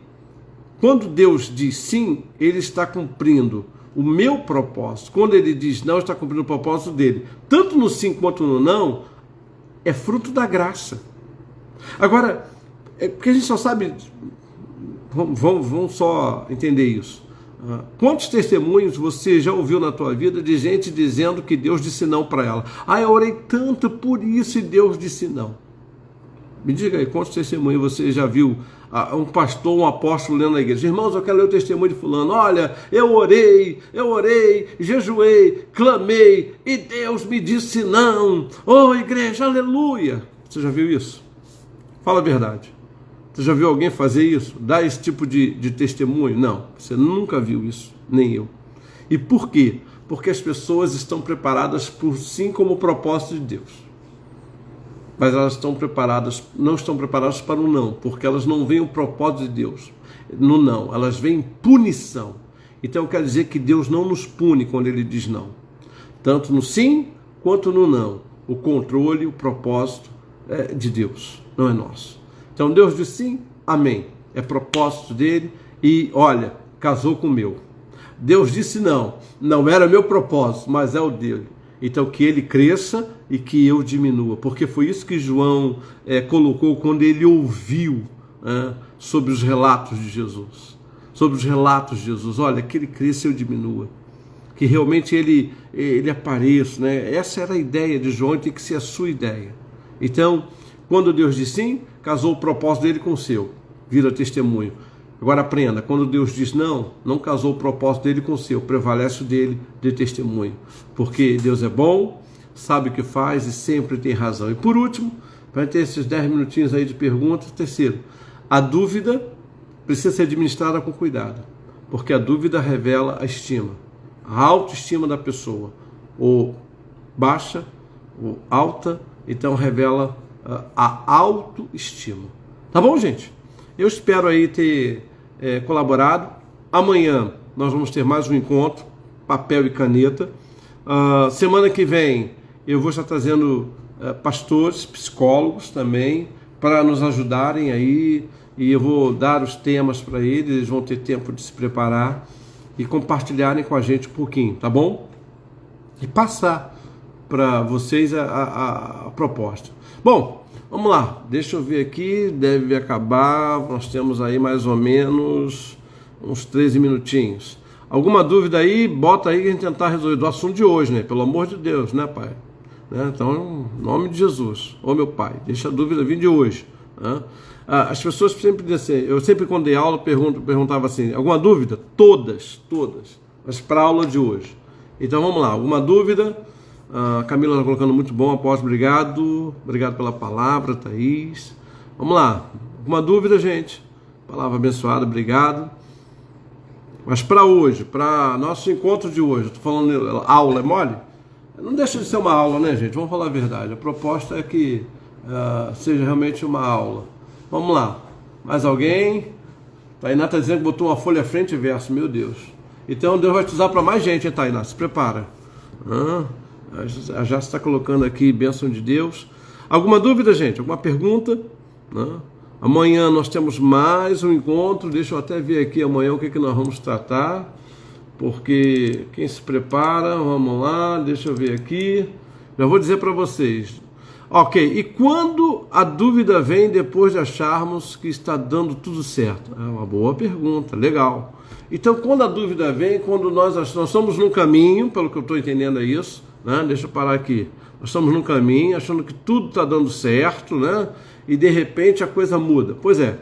quando Deus diz sim, Ele está cumprindo o meu propósito. Quando Ele diz não, está cumprindo o propósito dele. Tanto no sim quanto no não, é fruto da graça. Agora, porque a gente só sabe, vamos só entender isso. Quantos testemunhos você já ouviu na tua vida de gente dizendo que Deus disse não para ela? Eu orei tanto por isso e Deus disse não. Me diga aí, quantos testemunhos você já viu um pastor, um apóstolo lendo na igreja? Irmãos, eu quero ler o testemunho de fulano. Olha, eu orei, jejuei, clamei e Deus me disse não. Oh, igreja, aleluia. Você já viu isso? Fala a verdade. Você já viu alguém fazer isso? Dar esse tipo de testemunho? Não, você nunca viu isso, nem eu. E por quê? Porque as pessoas estão preparadas por sim como propósito de Deus. Mas elas não estão preparadas para o não, porque elas não veem o propósito de Deus no não, elas veem punição. Então quer dizer que Deus não nos pune quando Ele diz não, tanto no sim quanto no não. O controle, o propósito é de Deus, não é nosso. Então Deus diz sim, amém, é propósito dele e olha, casou com o meu. Deus disse não, não era meu propósito, mas é o dele. Então que ele cresça e que eu diminua, porque foi isso que João colocou quando ele ouviu sobre os relatos de Jesus. Sobre os relatos de Jesus, olha, que ele cresça e eu diminua. Que realmente ele apareça, né? Essa era a ideia de João, tem que ser a sua ideia. Então, quando Deus diz sim, casou o propósito dele com o seu, vira testemunho. Agora aprenda, quando Deus diz não, não casou o propósito dele com o seu, prevalece o dele de testemunho. Porque Deus é bom, sabe o que faz e sempre tem razão. E por último, para ter esses 10 minutinhos aí de perguntas, terceiro, a dúvida precisa ser administrada com cuidado, porque a dúvida revela a estima, a autoestima da pessoa, ou baixa, ou alta, então revela a autoestima. Tá bom, gente? Eu espero aí ter colaborado. Amanhã nós vamos ter mais um encontro, papel e caneta. Semana que vem eu vou estar trazendo pastores, psicólogos também, para nos ajudarem aí, e eu vou dar os temas para eles vão ter tempo de se preparar e compartilharem com a gente um pouquinho, tá bom? E passar para vocês a proposta. Bom, vamos lá, deixa eu ver aqui, deve acabar, nós temos aí mais ou menos uns 13 minutinhos. Alguma dúvida aí, bota aí que a gente tentar resolver do assunto de hoje, né? Pelo amor de Deus, né, Pai? Então, em nome de Jesus, ô meu Pai, deixa a dúvida vir de hoje. Né? As pessoas sempre dizem, eu sempre quando dei aula perguntava assim, alguma dúvida? Todas, mas para a aula de hoje. Então vamos lá, alguma dúvida? A Camila está colocando muito bom, apóstolo, obrigado pela palavra, Thaís. Vamos lá, alguma dúvida, gente? Palavra abençoada, obrigado. Mas para hoje, para nosso encontro de hoje, estou falando aula, é mole? Não deixa de ser uma aula, né, gente? Vamos falar a verdade. A proposta é que seja realmente uma aula. Vamos lá. Mais alguém? Tainá está dizendo que botou uma folha frente e verso. Meu Deus. Então Deus vai te usar para mais gente, hein, Tainá? Se prepara. Já está colocando aqui bênção de Deus. Alguma dúvida, gente? Alguma pergunta? Amanhã nós temos mais um encontro. Deixa eu até ver aqui amanhã o que nós vamos tratar. Porque quem se prepara, vamos lá, deixa eu ver aqui. Já vou dizer para vocês. Ok, e quando a dúvida vem depois de acharmos que está dando tudo certo? É uma boa pergunta, legal. Então, quando a dúvida vem, quando nós estamos num caminho, pelo que eu estou entendendo é isso, né? Deixa eu parar aqui. Nós estamos num caminho, achando que tudo está dando certo, né? E de repente a coisa muda. Pois é,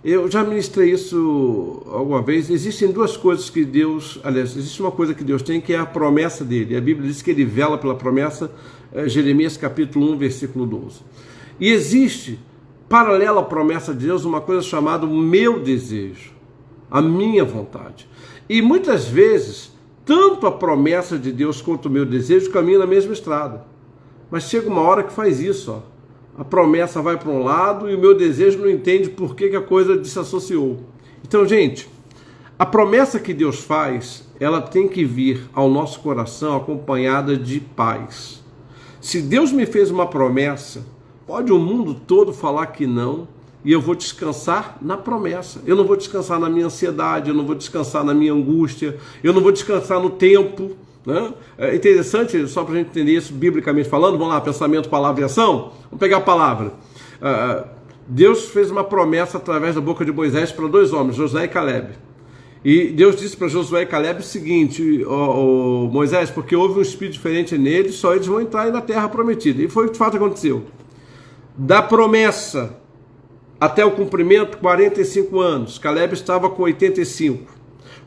eu já ministrei isso alguma vez. Existem duas coisas que Deus, aliás, existe uma coisa que Deus tem, que é a promessa dele. A Bíblia diz que ele vela pela promessa, Jeremias capítulo 1, versículo 12. E existe, paralela à promessa de Deus, uma coisa chamada o meu desejo, a minha vontade. E muitas vezes, tanto a promessa de Deus quanto o meu desejo caminham na mesma estrada. Mas chega uma hora que faz isso, ó. A promessa vai para um lado e o meu desejo não entende por que a coisa se associou. Então, gente, a promessa que Deus faz, ela tem que vir ao nosso coração acompanhada de paz. Se Deus me fez uma promessa, pode o mundo todo falar que não, e eu vou descansar na promessa. Eu não vou descansar na minha ansiedade, eu não vou descansar na minha angústia, eu não vou descansar no tempo. Né? É interessante, só para a gente entender isso biblicamente falando, vamos lá, pensamento, palavra e ação. Vamos pegar a palavra. Deus fez uma promessa através da boca de Moisés para 2 homens, Josué e Calebe. E Deus disse para Josué e Calebe o seguinte: Moisés, porque houve um espírito diferente neles, só eles vão entrar na terra prometida. E foi o que de fato aconteceu. Da promessa até o cumprimento, 45 anos. Calebe estava com 85.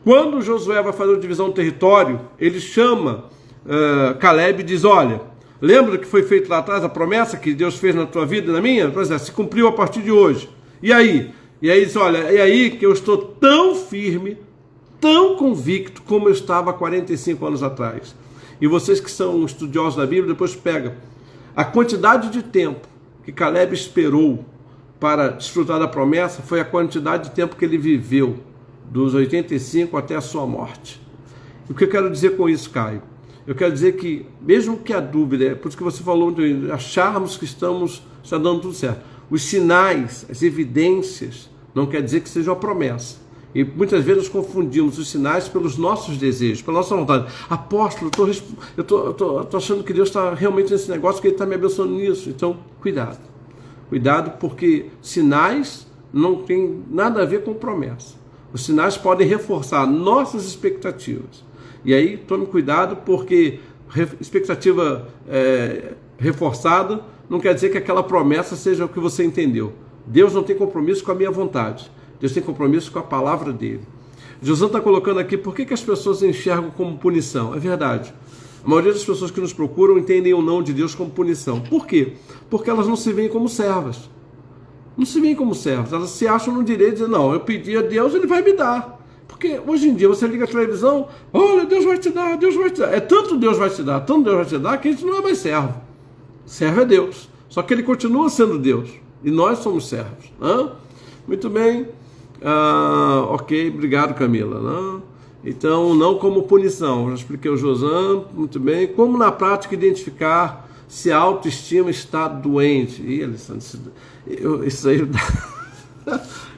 Quando Josué vai fazer a divisão do território, ele chama Calebe e diz: olha, lembra que foi feito lá atrás a promessa que Deus fez na tua vida e na minha? Pois é, se cumpriu a partir de hoje. E aí? E aí diz: olha, é aí que eu estou tão firme, tão convicto como eu estava 45 anos atrás. E vocês que são estudiosos da Bíblia, depois pegam a quantidade de tempo que Calebe esperou para desfrutar da promessa, foi a quantidade de tempo que ele viveu, dos 85 até a sua morte. E o que eu quero dizer com isso, Caio? Eu quero dizer que, mesmo que a dúvida, é por isso que você falou de acharmos que está dando tudo certo. Os sinais, as evidências, não quer dizer que seja uma promessa. E muitas vezes nós confundimos os sinais pelos nossos desejos, pela nossa vontade. Apóstolo, eu tô achando que Deus está realmente nesse negócio, que Ele está me abençoando nisso. Então, cuidado. Cuidado, porque sinais não tem nada a ver com promessa. Os sinais podem reforçar nossas expectativas. E aí, tome cuidado, porque expectativa reforçada não quer dizer que aquela promessa seja o que você entendeu. Deus não tem compromisso com a minha vontade. Deus tem compromisso com a palavra dele. José está colocando aqui, por que as pessoas enxergam como punição? É verdade. A maioria das pessoas que nos procuram entendem o não de Deus como punição. Por quê? Porque elas não se veem como servas. Não se veem como servas. Elas se acham no direito de dizer: não, eu pedi a Deus, Ele vai me dar. Porque hoje em dia você liga a televisão, olha, Deus vai te dar, Deus vai te dar. É tanto Deus vai te dar, tanto Deus vai te dar, que a gente não é mais servo. Servo é Deus. Só que Ele continua sendo Deus. E nós somos servos. Muito bem. Ok, obrigado, Camila. Então, não como punição. Já expliquei o Josan, muito bem. Como na prática identificar se a autoestima está doente? Ih, Alessandro,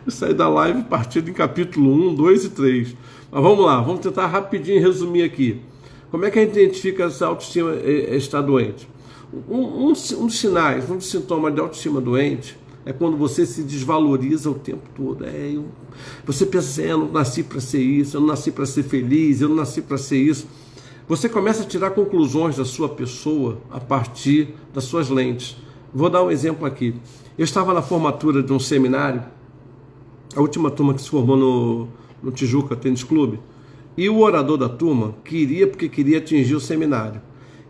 isso aí da live partido em capítulo 1, 2 e 3. Mas vamos lá, vamos tentar rapidinho resumir aqui. Como é que a gente identifica se a autoestima está doente? Um dos sinais, um dos sintomas de autoestima doente é quando você se desvaloriza o tempo todo. Você pensa assim: eu não nasci para ser isso, eu não nasci para ser feliz, eu não nasci para ser isso. Você começa a tirar conclusões da sua pessoa a partir das suas lentes. Vou dar um exemplo aqui. Eu estava na formatura de um seminário, a última turma que se formou no Tijuca Tênis Clube, e o orador da turma porque queria atingir o seminário.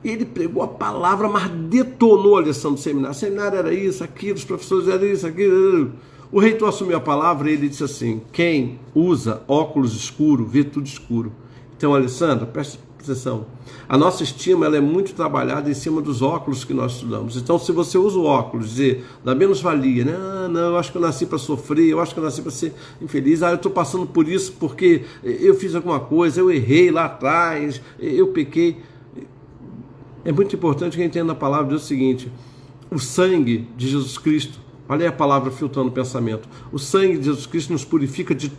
Ele pregou a palavra, mas detonou a lição do seminário. O seminário era isso, aquilo, os professores eram isso, aquilo. O reitor assumiu a palavra e ele disse assim: quem usa óculos escuro, vê tudo escuro. Então, Alessandra, presta atenção. A nossa estima ela é muito trabalhada em cima dos óculos que nós estudamos. Então, se você usa o óculos, dizer, da menos-valia, né? Não, eu acho que eu nasci para sofrer, eu acho que eu nasci para ser infeliz, eu estou passando por isso porque eu fiz alguma coisa, eu errei lá atrás, eu pequei. É muito importante que a gente entenda a palavra de Deus o seguinte: o sangue de Jesus Cristo, olha aí a palavra filtrando o pensamento, o sangue de Jesus Cristo nos purifica de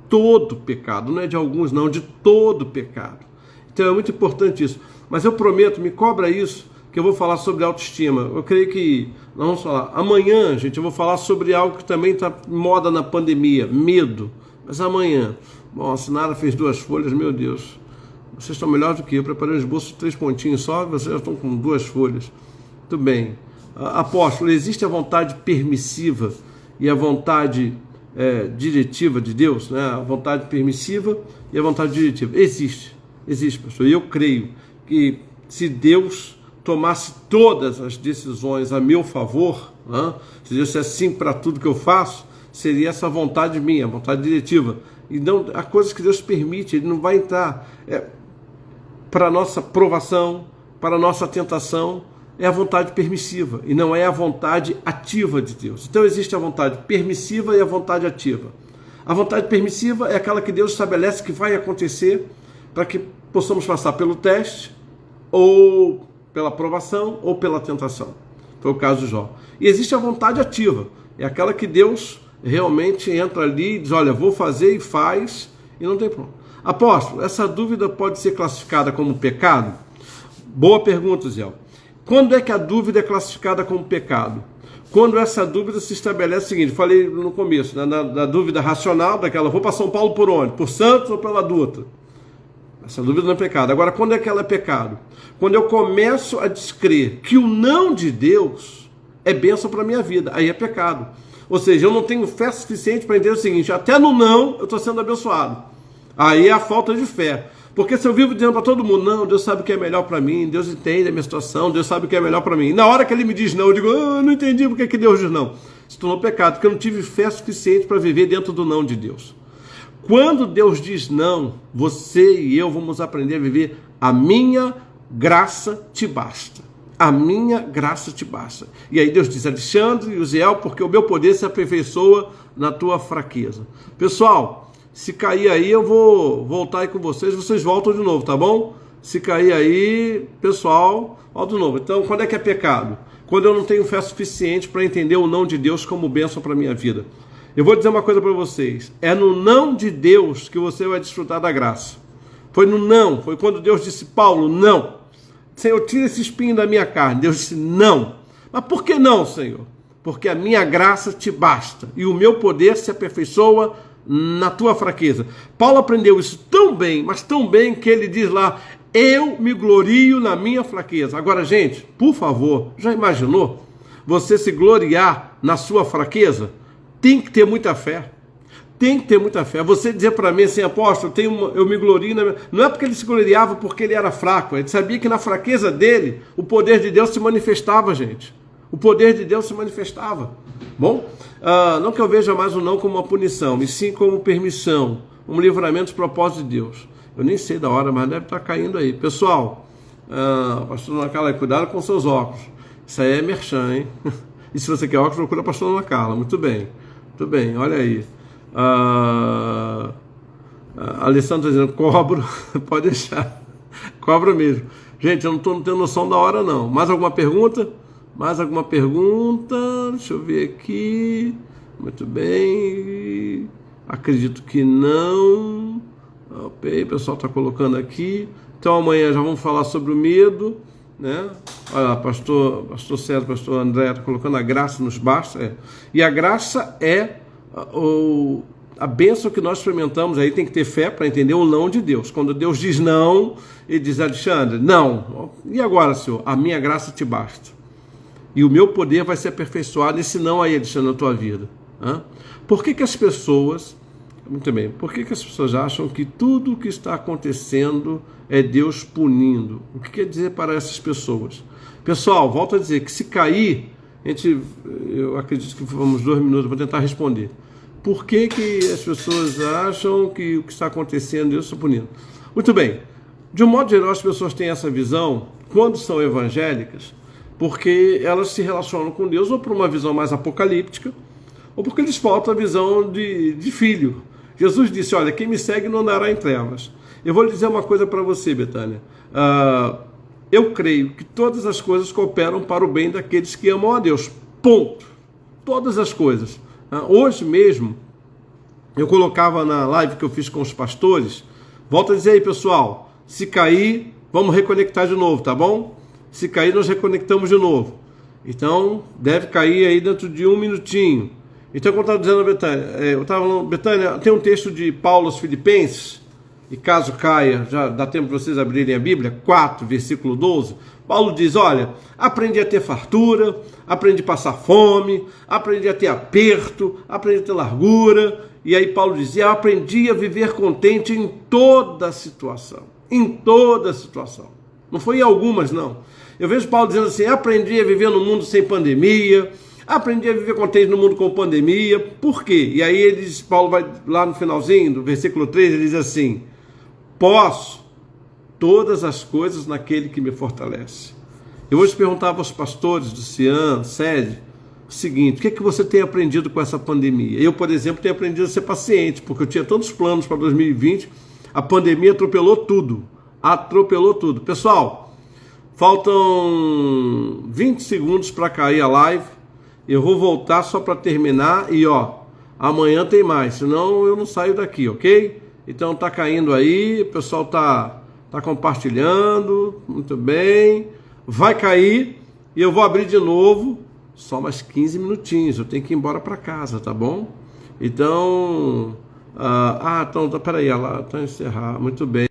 todo pecado, não é de alguns não, de todo pecado. Então é muito importante isso. Mas eu prometo, me cobra isso, que eu vou falar sobre autoestima. Eu creio que nós vamos falar amanhã, gente, eu vou falar sobre algo que também está em moda na pandemia, medo. Mas amanhã, bom, a Sinara fez 2 folhas, meu Deus. Vocês estão melhores do que eu. Preparei um esboço de 3 pontinhos só, vocês já estão com 2 folhas. Muito bem. Apóstolo, existe a vontade permissiva e a vontade diretiva de Deus, né? A vontade permissiva e a vontade diretiva. Existe, pastor. E eu creio que se Deus tomasse todas as decisões a meu favor, né? Se Deus dissesse sim para tudo que eu faço, seria essa vontade minha, a vontade diretiva. E não, há coisas que Deus permite, Ele não vai entrar para a nossa provação, para a nossa tentação, é a vontade permissiva, e não é a vontade ativa de Deus. Então existe a vontade permissiva e a vontade ativa. A vontade permissiva é aquela que Deus estabelece que vai acontecer para que possamos passar pelo teste ou pela provação ou pela tentação. Foi o caso de Jó. E existe a vontade ativa, é aquela que Deus realmente entra ali e diz, olha, vou fazer e faz, e não tem problema. Apóstolo, essa dúvida pode ser classificada como pecado? Boa pergunta, Zé. Quando é que a dúvida é classificada como pecado? Quando essa dúvida se estabelece o seguinte, falei no começo, da dúvida racional, daquela, vou para São Paulo por onde? Por Santos ou pela Dutra? Essa dúvida não é pecado. Agora, quando é que ela é pecado? Quando eu começo a descrer que o não de Deus é bênção para a minha vida, aí é pecado. Ou seja, eu não tenho fé suficiente para entender o seguinte, até no não eu estou sendo abençoado. Aí é a falta de fé. Porque se eu vivo dizendo para todo mundo, não, Deus sabe o que é melhor para mim, Deus entende a minha situação, Deus sabe o que é melhor para mim. E na hora que ele me diz não, eu digo, não entendi porque que Deus diz não. Se tornou pecado, porque eu não tive fé suficiente para viver dentro do não de Deus. Quando Deus diz não, você e eu vamos aprender a viver a minha graça te basta. A minha graça te basta. E aí Deus diz, Alexandre e Uziel, porque o meu poder se aperfeiçoa na tua fraqueza. Pessoal, se cair aí, eu vou voltar aí com vocês voltam de novo, tá bom? Se cair aí, pessoal, volta de novo. Então, quando é que é pecado? Quando eu não tenho fé suficiente para entender o não de Deus como bênção para a minha vida. Eu vou dizer uma coisa para vocês, é no não de Deus que você vai desfrutar da graça. Foi no não, foi quando Deus disse, Paulo, não. Senhor, tira esse espinho da minha carne. Deus disse, não. Mas por que não, Senhor? Porque a minha graça te basta e o meu poder se aperfeiçoa na tua fraqueza. Paulo aprendeu isso tão bem, mas tão bem que ele diz lá, eu me glorio na minha fraqueza. Agora, gente, por favor, já imaginou você se gloriar na sua fraqueza? Tem que ter muita fé. Tem que ter muita fé. Você dizer para mim assim, apóstolo, eu me glorio na minha... Não é porque ele se gloriava porque ele era fraco. Ele sabia que na fraqueza dele, o poder de Deus se manifestava, gente. O poder de Deus se manifestava. Bom, não que eu veja mais o não como uma punição, e sim como permissão, um livramento dos propósitos de Deus. Eu nem sei da hora, mas deve estar caindo aí. Pessoal, pastor Ana Carla, cuidado com seus óculos. Isso aí é merchan, hein? E se você quer óculos, procura a pastor Ana Carla. Muito bem, olha aí. Alessandro está dizendo, cobro, pode deixar, cobro mesmo. Gente, eu não estou tendo noção da hora não. Mais alguma pergunta? Deixa eu ver aqui. Muito bem, acredito que não. Ok, o pessoal está colocando aqui. Então amanhã já vamos falar sobre o medo, né? Olha lá, pastor César, pastor André está colocando a graça nos basta. E a graça é a bênção que nós experimentamos. Aí tem que ter fé para entender o não de Deus. Quando Deus diz não, ele diz, Alexandre, não. E agora, Senhor? A minha graça te basta. E o meu poder vai ser aperfeiçoado nesse não aí, Alexandre, na tua vida. Por que as pessoas... Muito bem. Por que as pessoas acham que tudo o que está acontecendo é Deus punindo? O que quer dizer para essas pessoas? Pessoal, volto a dizer que se cair... eu acredito que vamos 2 minutos para tentar responder. Por que as pessoas acham que o que está acontecendo Deus está punindo? Muito bem. De um modo geral, as pessoas têm essa visão quando são evangélicas, porque elas se relacionam com Deus ou por uma visão mais apocalíptica, ou porque lhes falta a visão de filho. Jesus disse, olha, quem me segue não andará em trevas. Eu vou lhe dizer uma coisa para você, Betânia. Eu creio que todas as coisas cooperam para o bem daqueles que amam a Deus. Ponto. Todas as coisas. Hoje mesmo, eu colocava na live que eu fiz com os pastores, volto a dizer aí, pessoal, se cair, vamos reconectar de novo, tá bom? Se cair, nós reconectamos de novo. Então, deve cair aí dentro de 1 minutinho. Então, como eu estava dizendo a Betânia, Betânia, tem um texto de Paulo aos Filipenses, e caso caia, já dá tempo para vocês abrirem a Bíblia, 4, versículo 12, Paulo diz, olha, aprendi a ter fartura, aprendi a passar fome, aprendi a ter aperto, aprendi a ter largura, e aí Paulo dizia, eu aprendi a viver contente em toda situação, não foi em algumas não, eu vejo Paulo dizendo assim, aprendi a viver no mundo sem pandemia, aprendi a viver contente no mundo com pandemia, por quê? E aí Paulo vai lá no finalzinho, do versículo 3, ele diz assim, posso todas as coisas naquele que me fortalece. Eu vou te perguntar para os pastores do Cian, sede, o seguinte, o que você tem aprendido com essa pandemia? Eu, por exemplo, tenho aprendido a ser paciente, porque eu tinha tantos planos para 2020, a pandemia atropelou tudo. Pessoal, Faltam 20 segundos para cair a live. Eu vou voltar só para terminar e amanhã tem mais, senão eu não saio daqui, ok? Então tá caindo aí, o pessoal tá compartilhando, muito bem. Vai cair e eu vou abrir de novo, só mais 15 minutinhos, eu tenho que ir embora para casa, tá bom? Então, então peraí, ela tá encerrada, muito bem.